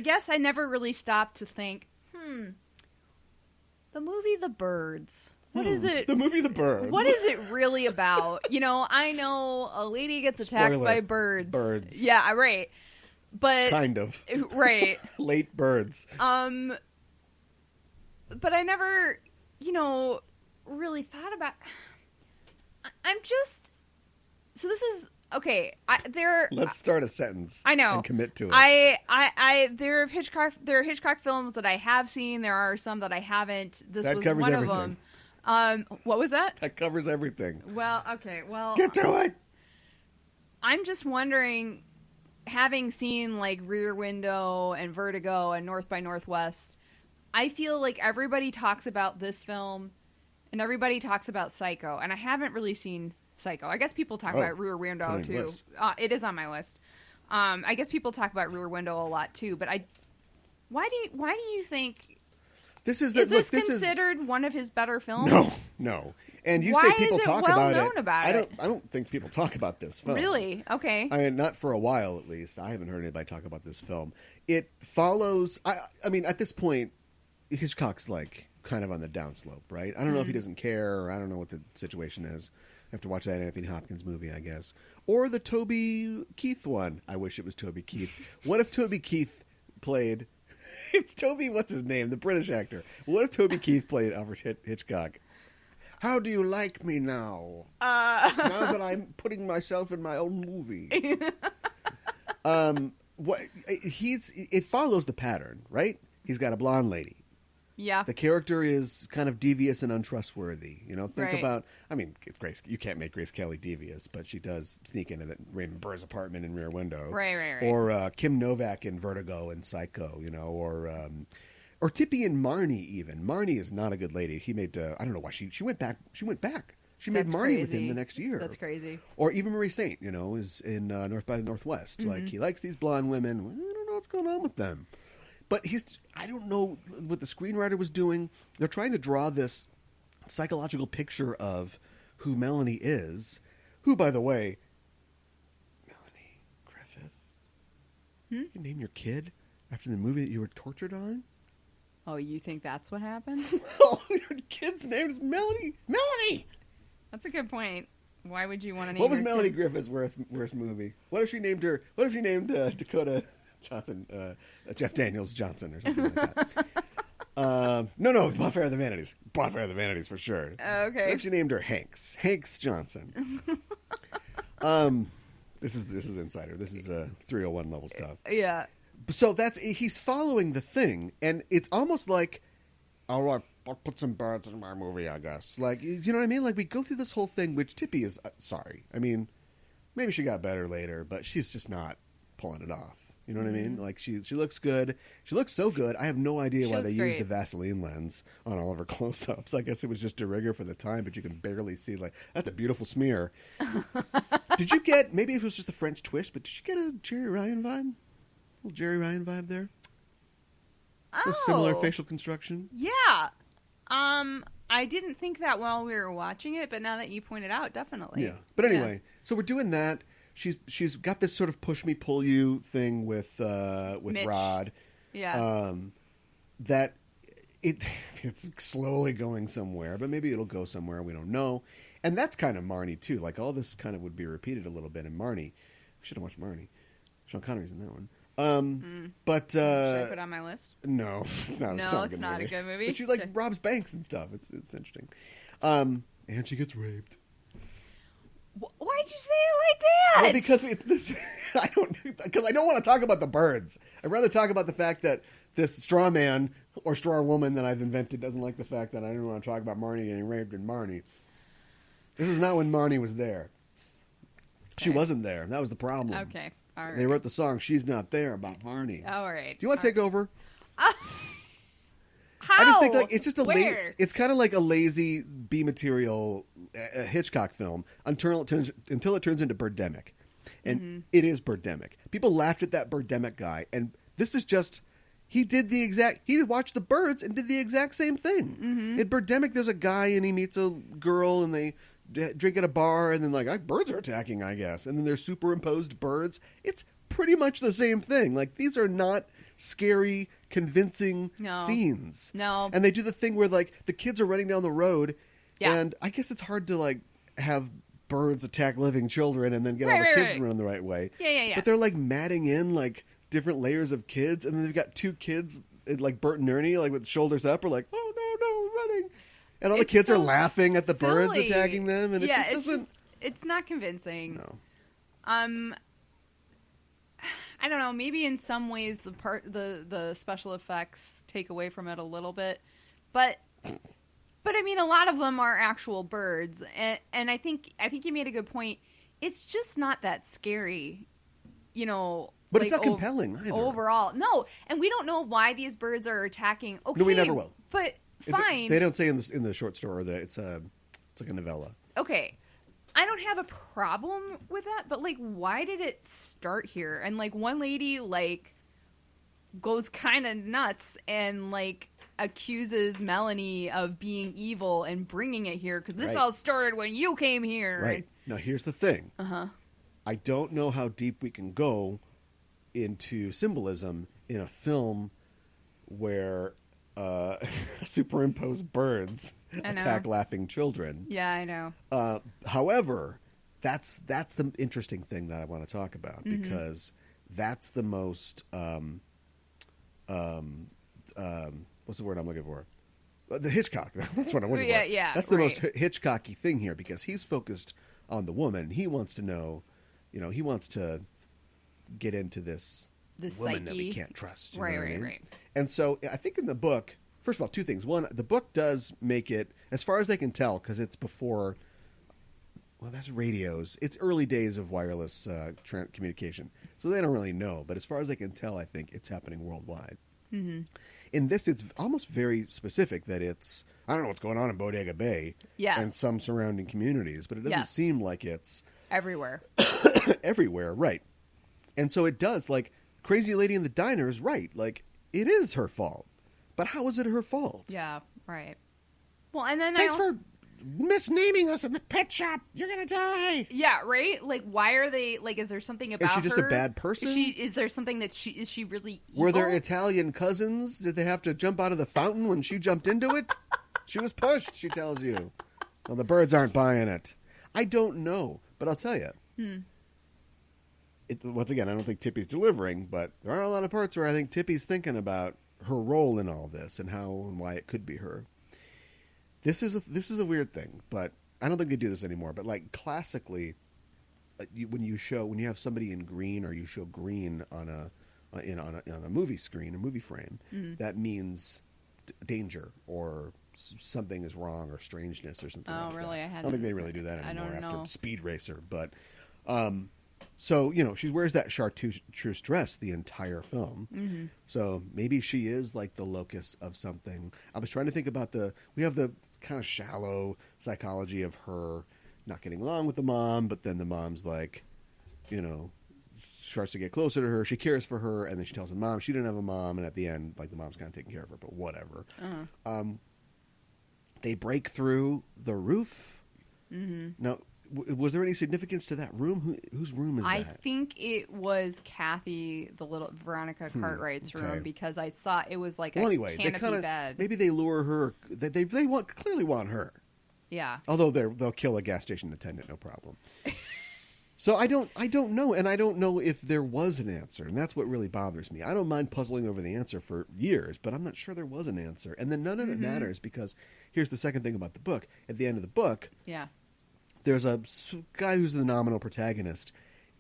guess I never really stopped to think, the movie The Birds. What is it? The movie The Birds. What is it really about? I know a lady gets attacked by birds. Birds. Yeah, right. But kind of. Right. Late birds. But I never, really thought about. I'm just. So this is okay. Let's start a sentence. I know. And commit to it. There are Hitchcock films that I have seen. There are some that I haven't. This that was covers one everything. of them. What was that? That covers everything. Well, okay. Well, get to it. I'm just wondering, having seen like Rear Window and Vertigo and North by Northwest, I feel like everybody talks about this film and everybody talks about Psycho, and I haven't really seen Psycho. I guess people talk about Rear Window too. It is on my list. I guess people talk about Rear Window a lot too, but why do you think this is considered one of his better films? No. And you Why say people is it talk well about known it. about it? I don't think people talk about this film. Really? Okay. I mean, not for a while at least. I haven't heard anybody talk about this film. It follows. I mean, at this point, Hitchcock's like kind of on the downslope, right? I don't know if he doesn't care, or I don't know what the situation is. I have to watch that Anthony Hopkins movie, I guess, or the Toby Keith one. I wish it was Toby Keith. What if Toby Keith played? It's Toby. What's his name? The British actor. What if Toby Keith played Alfred Hitchcock? How do you like me now? Now that I'm putting myself in my own movie. It follows the pattern, right? He's got a blonde lady. Yeah. The character is kind of devious and untrustworthy. You know, think Right. about. I mean, it's Grace. You can't make Grace Kelly devious, but she does sneak into that Raymond Burr's apartment in Rear Window. Right. Or Kim Novak in Vertigo and Psycho. You know, or Tippi and Marnie. Even Marnie is not a good lady. He made. I don't know why she went back. She went back. She made That's Marnie with him crazy. the next year. That's crazy. Or even Marie Saint. You know, is in North by Northwest. Like he likes these blonde women. I don't know what's going on with them. But I don't know what the screenwriter was doing. They're trying to draw this psychological picture of who Melanie is, who, by the way, Melanie Griffith. You name your kid after the movie that you were tortured on? Oh, you think that's what happened? Well, your kid's name is Melanie. Melanie! That's a good point. Why would you want to name What was your Melanie kid? Griffith's worst movie? What if she named her? What if she named Dakota Johnson, Jeff Daniels Johnson, or something like that? No, Bonfire of the Vanities. Bonfire of the Vanities for sure. Okay. What if she named her Hanks Johnson? This is insider. This is 301 level stuff. Yeah. So he's following the thing, and it's almost like, all right, I'll put some birds in my movie, I guess. Like, you know what I mean? Like, we go through this whole thing, which Tippi is sorry. I mean, maybe she got better later, but she's just not pulling it off. You know what I mean? Like, she looks good. She looks so good. I have no idea why they used the Vaseline lens on all of her close-ups. I guess it was just de rigueur for the time, but you can barely see, like, that's a beautiful smear. Did you get, maybe it was just a French twist, but did you get a Jerry Ryan vibe? A little Jerry Ryan vibe there? A similar facial construction? Yeah. I didn't think that while we were watching it, but now that you pointed out, definitely. Yeah. But anyway, so we're doing that. She's got this sort of push me pull you thing with Mitch. Rod. Yeah. That it's slowly going somewhere, but maybe it'll go somewhere, we don't know. And that's kind of Marnie too. Like all this kind of would be repeated a little bit in Marnie. We should have watched Marnie. Sean Connery's in that one. But Should I put it on my list? no, it's not. No, it's not a good movie. But she like robs banks and stuff. It's interesting. And she gets raped. Why'd you say it like that? Well, because it's this. Because I don't want to talk about the birds. I'd rather talk about the fact that this straw man or straw woman that I've invented doesn't like the fact that I didn't want to talk about Marnie getting raped in Marnie. This is not when Marnie was there. She wasn't there. That was the problem. Okay. All right. They wrote the song "She's Not There" about Marnie. All right. Do you want to take over? How? I just think like it's just Where? it's kind of like a lazy B material Hitchcock film until it turns into Birdemic, and it is Birdemic. People laughed at that Birdemic guy, and this is just he watched the birds and did the exact same thing. In Birdemic, there's a guy and he meets a girl and they drink at a bar, and then like birds are attacking, I guess, and then there's superimposed birds. It's pretty much the same thing. Like these are not scary, convincing scenes. No. And they do the thing where like the kids are running down the road, Yeah. and I guess it's hard to like have birds attack living children and then get all the kids to run the right way. Yeah. But they're like matting in like different layers of kids, and then they've got two kids like Bert and Ernie, like with shoulders up, are like, oh no, running. And all the kids are laughing at the birds attacking them, and it just doesn't. It's not convincing. No. I don't know. Maybe in some ways the special effects take away from it a little bit, but I mean a lot of them are actual birds, and I think you made a good point. It's just not that scary, you know. But it's not compelling either. Overall, no, and we don't know why these birds are attacking. Okay, No, we never will. But fine. They don't say in the short story that it's like a novella. Okay. I don't have a problem with that, but, like, why did it start here? And, like, one lady, like, goes kind of nuts and, like, accuses Melanie of being evil and bringing it here because this all started when you came here. Right. Now, here's the thing. Uh-huh. I don't know how deep we can go into symbolism in a film where superimposed birds attack laughing children. Yeah, I know. However, that's the interesting thing that I want to talk about because that's the most what's the word I'm looking for? The Hitchcock. That's what I'm looking for. Yeah. That's the most Hitchcocky thing here because he's focused on the woman. He wants to know, he wants to get into this woman that we can't trust. Right. And so I think in the book, first of all, two things. One, the book does make it, as far as they can tell, because it's before, well, that's radios. It's early days of wireless communication. So they don't really know. But as far as they can tell, I think it's happening worldwide. Mm-hmm. In this, it's almost very specific that it's, I don't know what's going on in Bodega Bay and some surrounding communities, but it doesn't seem like it's everywhere. Everywhere, right. And so it does, like, Crazy Lady in the Diner is right. Like, it is her fault. But how is it her fault? Yeah, right. Well, and then Thanks for misnaming us in the pet shop. You're going to die. Yeah, right? Like, why are they, like, is there something about her? Is she just a bad person? Is there something that is she really evil? Were there Italian cousins? Did they have to jump out of the fountain when she jumped into it? She was pushed, she tells you. Well, the birds aren't buying it. I don't know, but I'll tell you. Once again, I don't think Tippy's delivering, but there are a lot of parts where I think Tippy's thinking about her role in all this and how and why it could be her. This is a weird thing, but I don't think they do this anymore. But like classically, when you have somebody in green or you show green on a movie screen, a movie frame, that means danger or something is wrong or strangeness or something. Oh, like really? That. I don't think they really do that anymore after Speed Racer, but. So, she wears that chartreuse dress the entire film. Mm-hmm. So maybe she is like the locus of something. I was trying to think about we have the kind of shallow psychology of her not getting along with the mom, but then the mom's like, starts to get closer to her. She cares for her, and then she tells the mom she didn't have a mom, and at the end, like the mom's kind of taking care of her, but whatever. Uh-huh. They break through the roof. Mm-hmm. Now, was there any significance to that room? Whose room is that? I think it was Kathy, the little Veronica Cartwright's room, because I saw it was like canopy bed. Maybe they lure her. They clearly want her. Yeah. Although they'll kill a gas station attendant, no problem. So I don't know, and I don't know if there was an answer, and that's what really bothers me. I don't mind puzzling over the answer for years, but I'm not sure there was an answer. And then none of it matters because here's the second thing about the book. At the end of the book, there's a guy who's the nominal protagonist,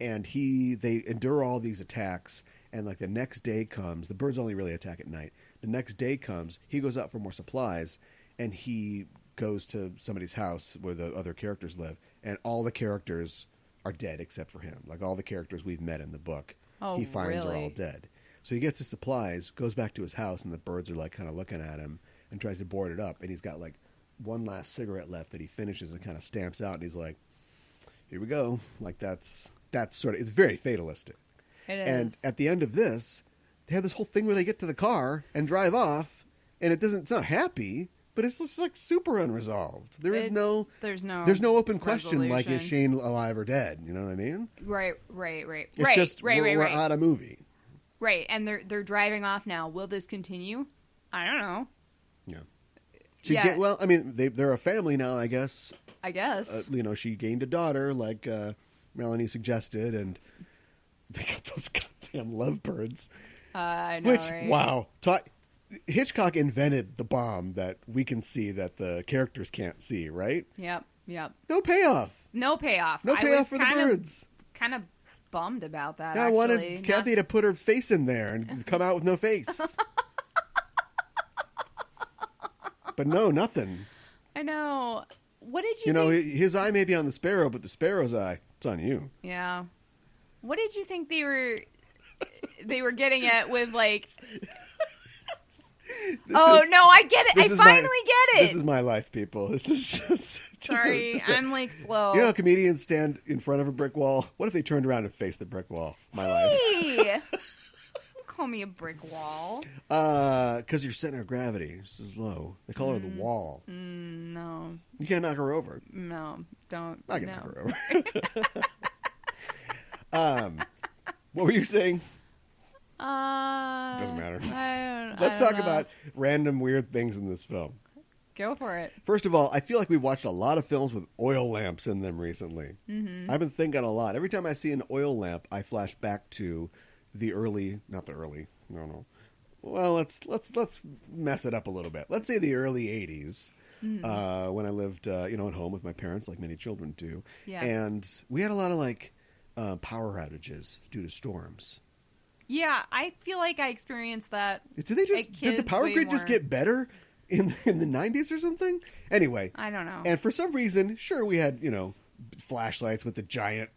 and they endure all these attacks, and like the next day comes, the birds only really attack at night. The next day comes, he goes out for more supplies, and he goes to somebody's house where the other characters live, and all the characters are dead except for him. Like all the characters we've met in the book, he finds are all dead. So he gets his supplies, goes back to his house, and the birds are like kind of looking at him and tries to board it up, and he's got like one last cigarette left that he finishes and kind of stamps out, and he's like, here we go. Like that's sort of, it's very fatalistic. It is. And at the end of this, they have this whole thing where they get to the car and drive off, and it's not happy, but it's just like super unresolved. There's no open question like, is Shane alive or dead? You know what I mean? Right. It's just we're on a movie. Right, and they're driving off now. Will this continue? I don't know. Yeah. They're a family now, I guess. She gained a daughter, like Melanie suggested, and they got those goddamn lovebirds. I know, right? Wow. Hitchcock invented the bomb that we can see that the characters can't see, right? Yep. No payoff. No payoff For the birds. Kind of bummed about that, I wanted Kathy to put her face in there and come out with no face. But no, nothing. I know. What did you think? His eye may be on the sparrow, but the sparrow's eye, it's on you. Yeah. What did you think they were getting at with, like... I get it. I finally get it. This is my life, people. This is just Sorry, I'm like slow. You know how comedians stand in front of a brick wall? What if they turned around and faced the brick wall? My life. Don't call me a brick wall. Because your center of gravity is low. They call her the wall. No. You can't knock her over. No, don't. I can knock her over. What were you saying? Doesn't matter. Let's talk about random weird things in this film. Go for it. First of all, I feel like we've watched a lot of films with oil lamps in them recently. Mm-hmm. I've been thinking a lot. Every time I see an oil lamp, I flash back to not the early. No. Well, let's mess it up a little bit. Let's say the early 80s. Mm-hmm. When I lived, at home with my parents, like many children do. Yeah. And we had a lot of power outages due to storms. Yeah, I feel like I experienced that. Did the power grid just get better in the 90s or something? Anyway, I don't know. And for some reason, sure, we had flashlights with the giant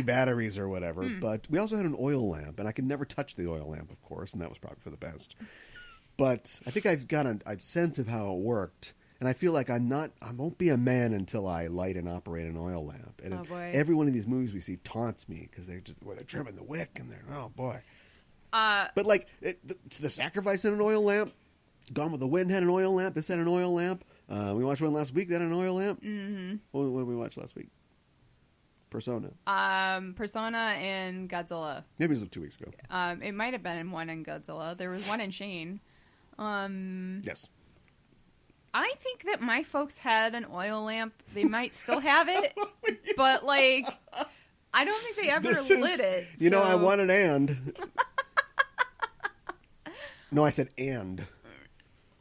batteries or whatever, but we also had an oil lamp, and I could never touch the oil lamp, of course, and that was probably for the best. But I think I've got a sense of how it worked. And I feel like I won't be a man until I light and operate an oil lamp. And every one of these movies we see taunts me because they're trimming the wick and oh boy. But like the Sacrifice in an oil lamp, Gone with the Wind had an oil lamp. This had an oil lamp. We watched one last week that had an oil lamp. Mm-hmm. What did we watch last week? Persona. Persona and Godzilla. Maybe it was 2 weeks ago. It might have been one in Godzilla. There was one in Shane. Yes. I think that my folks had an oil lamp. They might still have it, but like, I don't think they ever lit it. I want an and. No, I said and.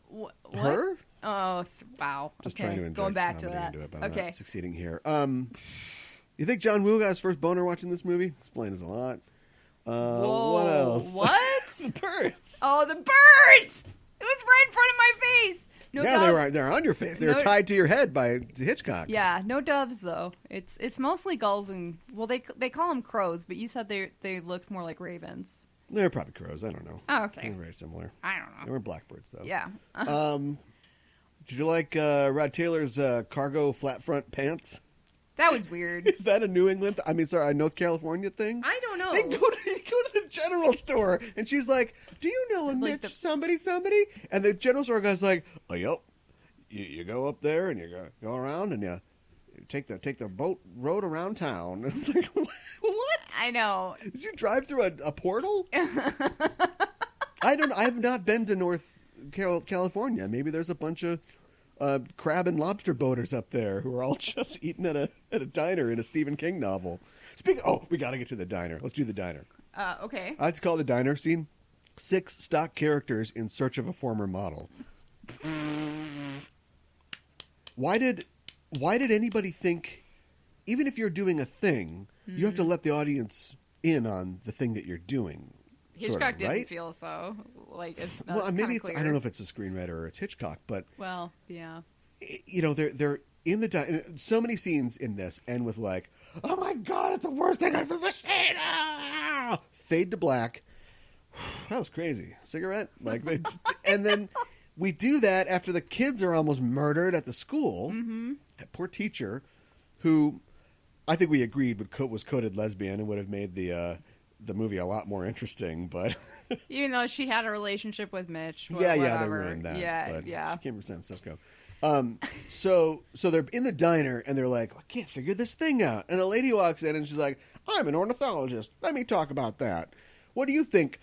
What? Her? Oh, wow. Just trying to inject going back to that. into it, but I'm not succeeding here. You think John Woo got his first boner watching this movie? Explains a lot. Whoa, what else? What? The birds. Oh, the birds! It was right in front of my face. No yeah, they're on your face. They're tied to your head by Hitchcock. Yeah, no doves though. It's mostly gulls and they call them crows, but you said they looked more like ravens. They're probably crows. I don't know. Oh, okay. They're very similar. I don't know. They were blackbirds though. Yeah. Did you like Rod Taylor's cargo flat front pants? That was weird. Is that a New England? A North California thing? I don't know. They go to the general store, and she's like, "Do you know a Mitch somebody?" And the general store guy's like, "Oh, yep. You go up there and you go around and you take the boat road around town." And it's like, what? I know. Did you drive through a portal? I have not been to North California. Maybe there's a bunch of crab and lobster boaters up there who are all just eating at a diner in a Stephen King novel. We got to get to the diner. Let's do the diner. Okay. I like to call it the diner scene. 6 stock characters in search of a former model. Why did anybody think, even if you're doing a thing, you have to let the audience in on the thing that you're doing? Hitchcock didn't feel so. Like, maybe it's, I don't know if it's a screenwriter or it's Hitchcock, but well, yeah. They're in the diner. So many scenes in this end with like, "Oh my God, it's the worst thing I've ever seen!" Ah! Fade to black. That was crazy. Cigarette, and then we do that after the kids are almost murdered at the school. Mm-hmm. That poor teacher, who I think we agreed was coded lesbian and would have made the movie a lot more interesting, but even though she had a relationship with Mitch, they ruined that. Yeah. She came from San Francisco. So they're in the diner and they're like, "I can't figure this thing out." And a lady walks in and she's like, "I'm an ornithologist. Let me talk about that. What do you think?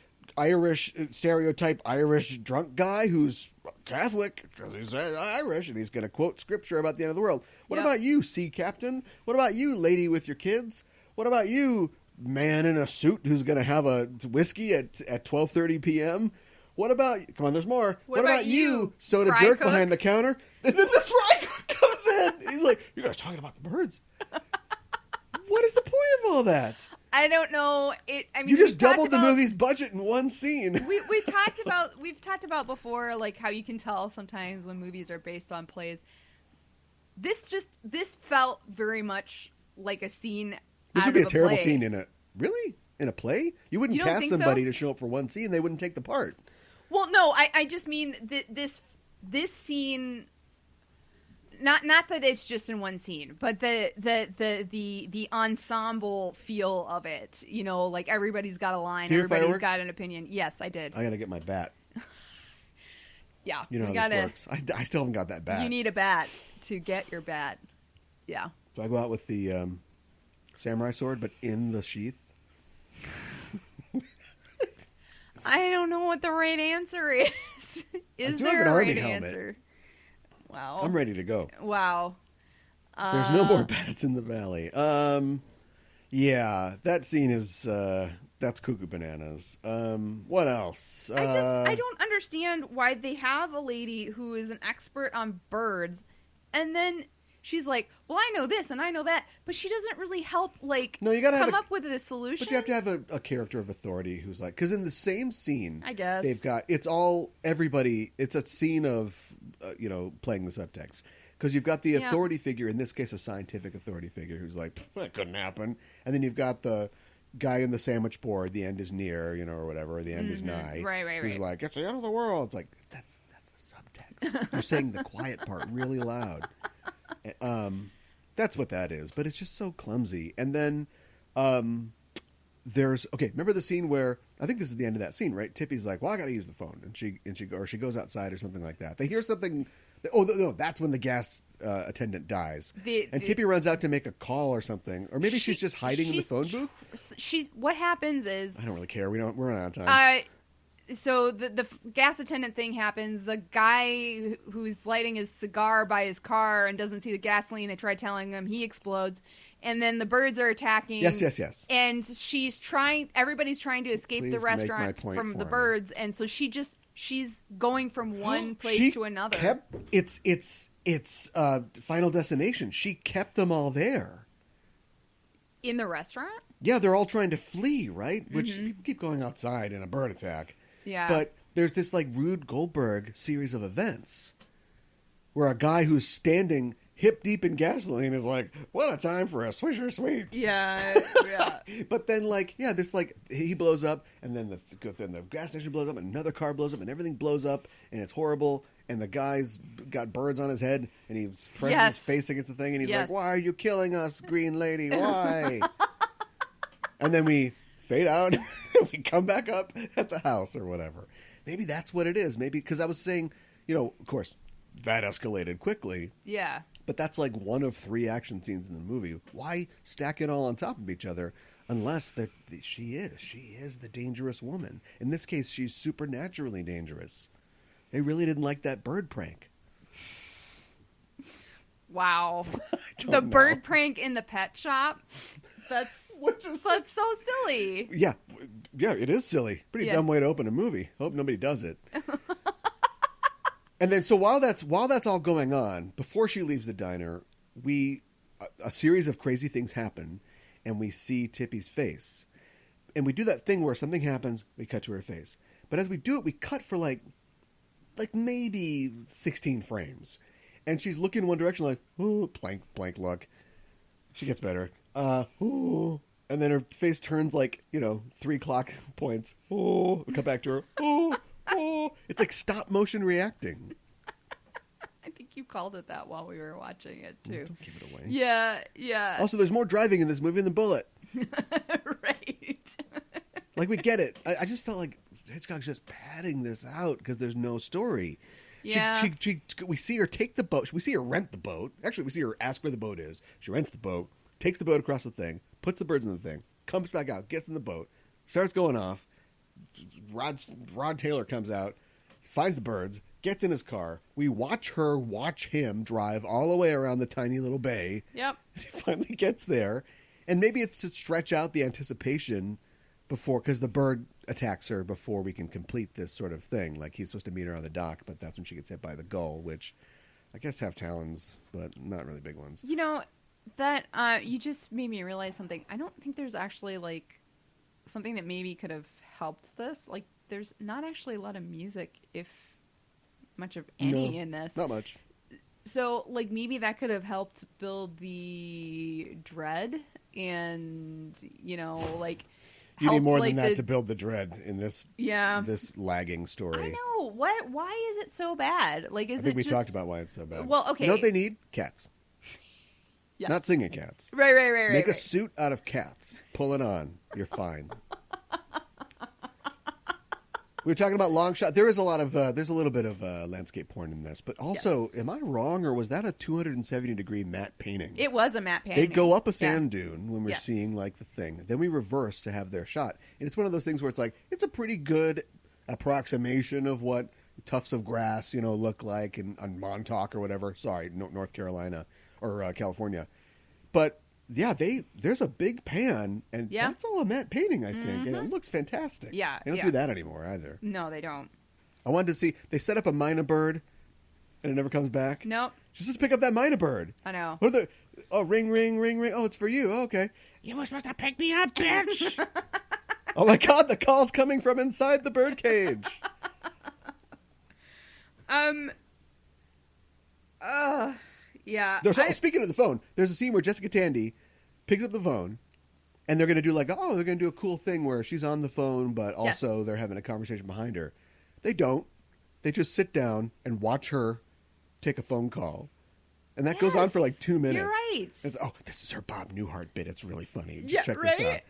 Stereotype Irish drunk guy who's Catholic because he's Irish and he's going to quote scripture about the end of the world. What about you, sea captain? What about you, lady with your kids? What about you, man in a suit who's going to have a whiskey at 12:30 p.m.? What about... Come on, there's more. What about you, soda jerk cook behind the counter?" And then the fry cook comes in. He's like, "You guys talking about the birds?" What is the point of all that? I don't know. You just doubled the movie's budget in one scene. We've talked about before, like how you can tell sometimes when movies are based on plays. This felt very much like a scene. This would be a terrible scene in a play. You wouldn't cast somebody to show up for one scene; they wouldn't take the part. Well, no, I just mean this scene. Not that it's just in one scene, but the ensemble feel of it. You know, like everybody's got a line, everybody's got an opinion. Yes, I did. I gotta get my bat. Yeah, you know how this works. I still haven't got that bat. You need a bat to get your bat. Yeah. Do I go out with the samurai sword, but in the sheath? I don't know what the right answer is. Is I do have there an a army right helmet. answer? Wow. I'm ready to go. Wow. There's no more bats in the valley. Yeah, that scene is that's cuckoo bananas. What else? I don't understand why they have a lady who is an expert on birds, and then she's like, "Well, I know this and I know that," but she doesn't really help. Like, no, you gotta come up with a solution. But you have to have a character of authority who's like, because in the same scene, I guess they've got everybody. It's a scene of playing the subtext. Because you've got the authority figure, in this case a scientific authority figure, who's like, that couldn't happen. And then you've got the guy in the sandwich board, the end is near, or whatever, or the end is nigh. Right. Who's like, it's the end of the world. It's like, that's the subtext. You're saying the quiet part really loud. That's what that is. But it's just so clumsy. And then remember the scene where, I think this is the end of that scene, right? Tippy's like, well, I got to use the phone. And she goes outside or something like that. They hear something. Oh, no, that's when the gas attendant dies. And Tippy runs out to make a call or something. Or maybe she's just hiding in the phone booth? What happens is... I don't really care. We're running out of time. So the gas attendant thing happens. The guy who's lighting his cigar by his car and doesn't see the gasoline, they try telling him, he explodes. And then the birds are attacking. Yes. And everybody's trying to escape the restaurant from the birds. And so she's going from one place to another. It's Final Destination. She kept them all there. In the restaurant? Yeah, they're all trying to flee, right? Which people keep going outside in a bird attack. Yeah. But there's this like Rube Goldberg series of events where a guy who's standing hip deep in gasoline is like, what a time for a Swisher Sweet. Yeah. But then this he blows up, and then the gas station blows up, and another car blows up, and everything blows up, and it's horrible. And the guy's got birds on his head, and he presses his face against the thing, and he's like, why are you killing us, green lady? Why? And then we fade out, and we come back up at the house or whatever. Maybe that's what it is. Maybe, because I was saying, of course, that escalated quickly. Yeah. But that's like one of 3 action scenes in the movie. Why stack it all on top of each other unless she is the dangerous woman? In this case, she's supernaturally dangerous. They really didn't like that bird prank. Wow. The bird prank in the pet shop? That's so silly. Yeah, it is silly. Pretty dumb way to open a movie. Hope nobody does it. And then, so while that's all going on, before she leaves the diner, a series of crazy things happen, and we see Tippy's face. And we do that thing where something happens, we cut to her face. But as we do it, we cut for like maybe 16 frames. And she's looking in one direction like, oh, blank look. She gets better. Oh. And then her face turns 3 clock points. Oh. We cut back to her. Oh. It's like stop motion reacting. I think you called it that while we were watching it too. Don't give it away. Yeah. Also, there's more driving in this movie than Bullet. Right. Like, we get it. I just felt like Hitchcock's just padding this out because there's no story. Yeah. We see her take the boat. We see her rent the boat. Actually, we see her ask where the boat is. She rents the boat, takes the boat across the thing, puts the birds in the thing, comes back out, gets in the boat, starts going off. Rod Taylor comes out, finds the birds, gets in his car. We watch her watch him drive all the way around the tiny little bay. Yep. He finally gets there. And maybe it's to stretch out the anticipation because the bird attacks her before we can complete this sort of thing. Like, he's supposed to meet her on the dock, but that's when she gets hit by the gull, which I guess have talons, but not really big ones. That you just made me realize something. I don't think there's actually something that maybe could have helped this. Like, there's not actually a lot of music, if much of any, in this. Not much. So, maybe that could have helped build the dread and, You need helped, more like, than that to build the dread in this Yeah. this lagging story. I know. What? Why is it so bad? Like, is I think it we just... talked about why it's so bad. Well, okay. You know what they need? Cats. Yes. Not singing cats. Right. Make a right. suit out of cats. Pull it on. You're fine. We were talking about long shot. There is a lot of there's a little bit of landscape porn in this, but also, Yes. am I wrong, or was that a 270-degree matte painting? It was a matte painting. They go up a sand dune when we're Yes. seeing like the thing. Then we reverse to have their shot, and it's one of those things where it's like it's a pretty good approximation of what tufts of grass, look like on Montauk or whatever. Sorry, North Carolina or California, but. Yeah, there's a big pan, and that's all a matte painting, I think, and it looks fantastic. Yeah, They don't do that anymore, either. No, they don't. I wanted to see, they set up a mynah bird, and it never comes back. Nope. Just to pick up that mynah bird. I know. What are ring, ring, ring, ring. Oh, it's for you. Oh, okay. You were supposed to pick me up, bitch. Oh, my God, the call's coming from inside the bird cage. Yeah. Speaking of the phone, there's a scene where Jessica Tandy picks up the phone, and they're going to do they're going to do a cool thing where she's on the phone, but also they're having a conversation behind her. They don't. They just sit down and watch her take a phone call. And that goes on for like 2 minutes. You're right. It's, this is her Bob Newhart bit. It's really funny. Yeah, Check right? this out.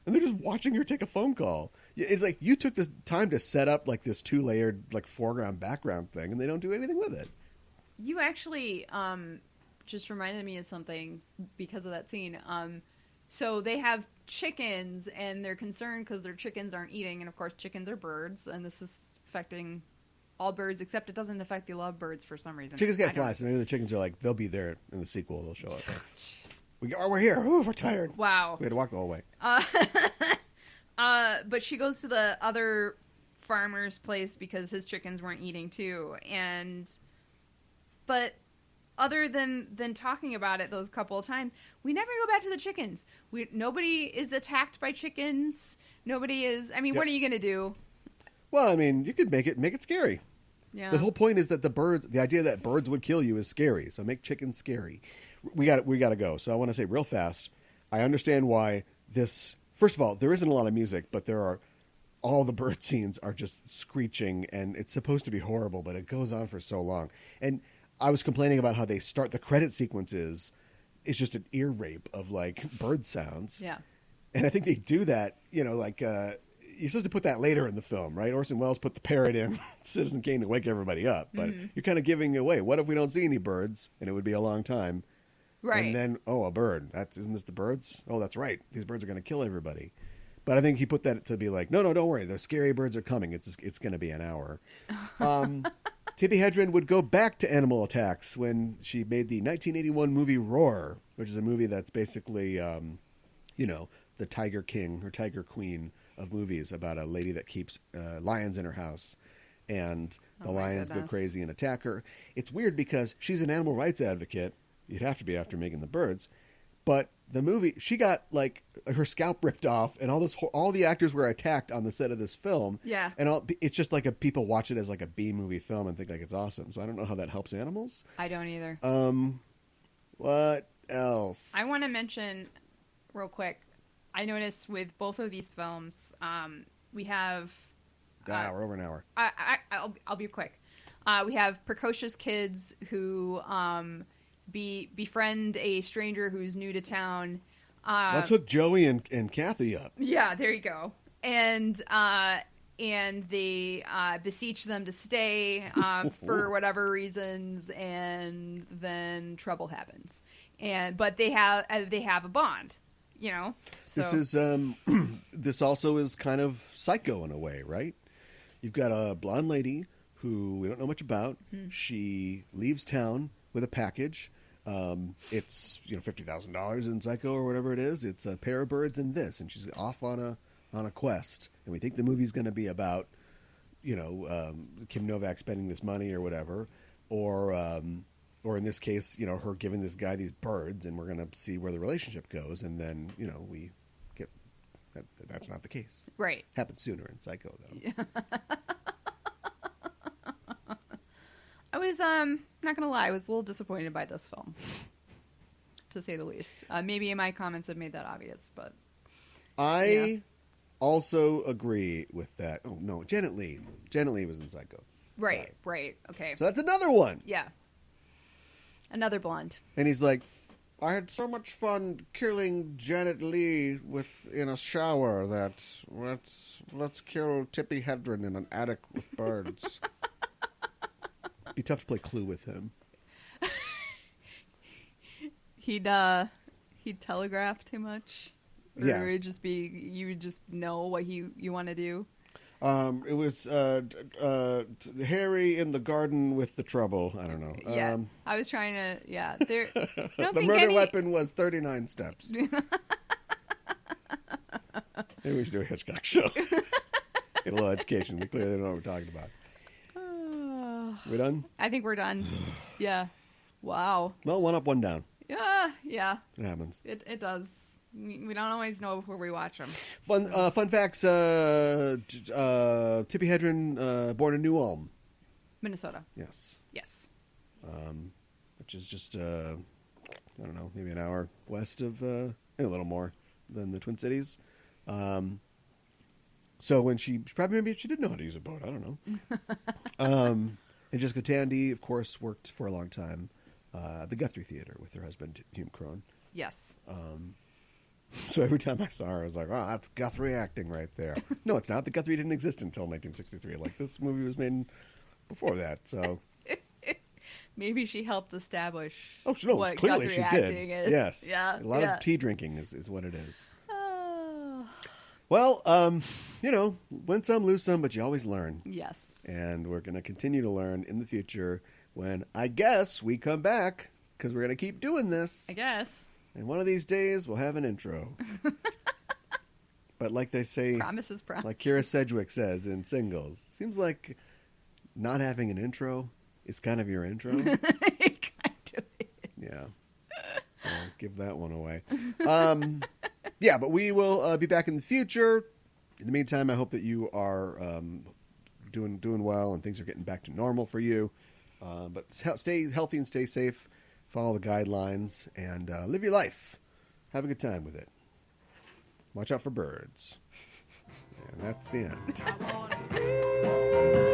And they're just watching her take a phone call. It's like you took the time to set up like this 2-layered like foreground background thing, and they don't do anything with it. You actually just reminded me of something because of that scene. So they have chickens, and they're concerned because their chickens aren't eating. And, of course, chickens are birds, and this is affecting all birds, except it doesn't affect the lovebirds for some reason. Chickens get flies, so maybe the chickens are like, they'll be there in the sequel. They'll show up. We're here. Ooh, we're tired. Wow. We had to walk the whole way. But she goes to the other farmer's place because his chickens weren't eating, too. But other than talking about it those couple of times, we never go back to the chickens. Nobody is attacked by chickens. Nobody is. I mean, What are you going to do? Well, I mean, you could make it scary. Yeah. The whole point is that the idea that birds would kill you is scary. So make chickens scary. We got to go. So I want to say real fast. I understand why this. First of all, there isn't a lot of music, but all the bird scenes are just screeching, and it's supposed to be horrible, but it goes on for so long. And I was complaining about how they start the credit sequences. It's just an ear rape of like bird sounds. Yeah. And I think they do that, you're supposed to put that later in the film, right? Orson Welles put the parrot in Citizen Kane to wake everybody up. But you're kind of giving away. What if we don't see any birds? And it would be a long time. Right. And then, a bird. Isn't this the birds? Oh, that's right. These birds are going to kill everybody. But I think he put that to be like, no, don't worry. The scary birds are coming. It's going to be an hour. Tippi Hedren would go back to animal attacks when she made the 1981 movie Roar, which is a movie that's basically, the Tiger King or Tiger Queen of movies about a lady that keeps lions in her house. And the lions go crazy and attack her. It's weird because she's an animal rights advocate. You'd have to be after Megan the Birds. But the movie, she got like her scalp ripped off, and all the actors were attacked on the set of this film. Yeah, and it's just like people watch it as like a B movie film and think like it's awesome. So I don't know how that helps animals. I don't either. What else? I want to mention real quick. I noticed with both of these films, we have. We're over an hour. I'll be quick. We have precocious kids who befriend a stranger who's new to town. Let's hook Joey and Kathy up. Yeah, there you go. And they beseech them to stay for whatever reasons, and then trouble happens. But they have a bond, So. This is this also is kind of Psycho in a way, right? You've got a blonde lady who we don't know much about. She leaves town with a package. It's $50,000 in Psycho or whatever it is. It's a pair of birds and this, and she's off on a quest. And we think the movie's going to be about Kim Novak spending this money or whatever, or in this case, her giving this guy these birds, and we're going to see where the relationship goes. And then we get that's not the case. Right. Happens sooner in Psycho though. I was not gonna lie, I was a little disappointed by this film, to say the least. Maybe my comments have made that obvious, but I also agree with that. Oh, no, Janet Leigh. Janet Leigh was in Psycho. Right, right. Okay. So that's another one. Yeah. Another blonde. And he's like, I had so much fun killing Janet Leigh in a shower that let's kill Tippi Hedren in an attic with birds. Be tough to play Clue with him. He'd telegraph too much. Or Yeah. it'd just be you would just know what you want to do. It was Harry in the garden with the trouble. I don't know. Yeah, I was trying to. Yeah, there. The murder weapon was 39 steps. Maybe we should do a Hitchcock show. Get a little education. We clearly don't know what we're talking about. We done? I think we're done. Yeah. Wow. Well, one up, one down. Yeah. It happens. It does. We don't always know before we watch them. Fun facts. Tippi Hedren, born in New Ulm. Minnesota. Yes. Yes. Which is just, I don't know, maybe an hour west of, maybe a little more than the Twin Cities. So when maybe she did know how to use a boat. I don't know. And Jessica Tandy, of course, worked for a long time at the Guthrie Theater with her husband, Hume Crone. Yes. So every time I saw her, I was like, oh, that's Guthrie acting right there. No, it's not. The Guthrie didn't exist until 1963. Like, this movie was made before that, so... Maybe she helped establish what clearly Guthrie she acting did. is. Yes. Yeah. A lot of tea drinking is what it is. Oh. Well, win some, lose some, but you always learn. Yes. And we're going to continue to learn in the future when, I guess, we come back, because we're going to keep doing this. I guess. And one of these days, we'll have an intro. But like they say... Promises. Like Kira Sedgwick says in Singles, seems like not having an intro is kind of your intro. It kind of is. Yeah. So give that one away. Yeah, but we will be back in the future. In the meantime, I hope that you are doing well and things are getting back to normal for you. But stay healthy and stay safe. Follow the guidelines and live your life. Have a good time with it. Watch out for birds. And that's the end.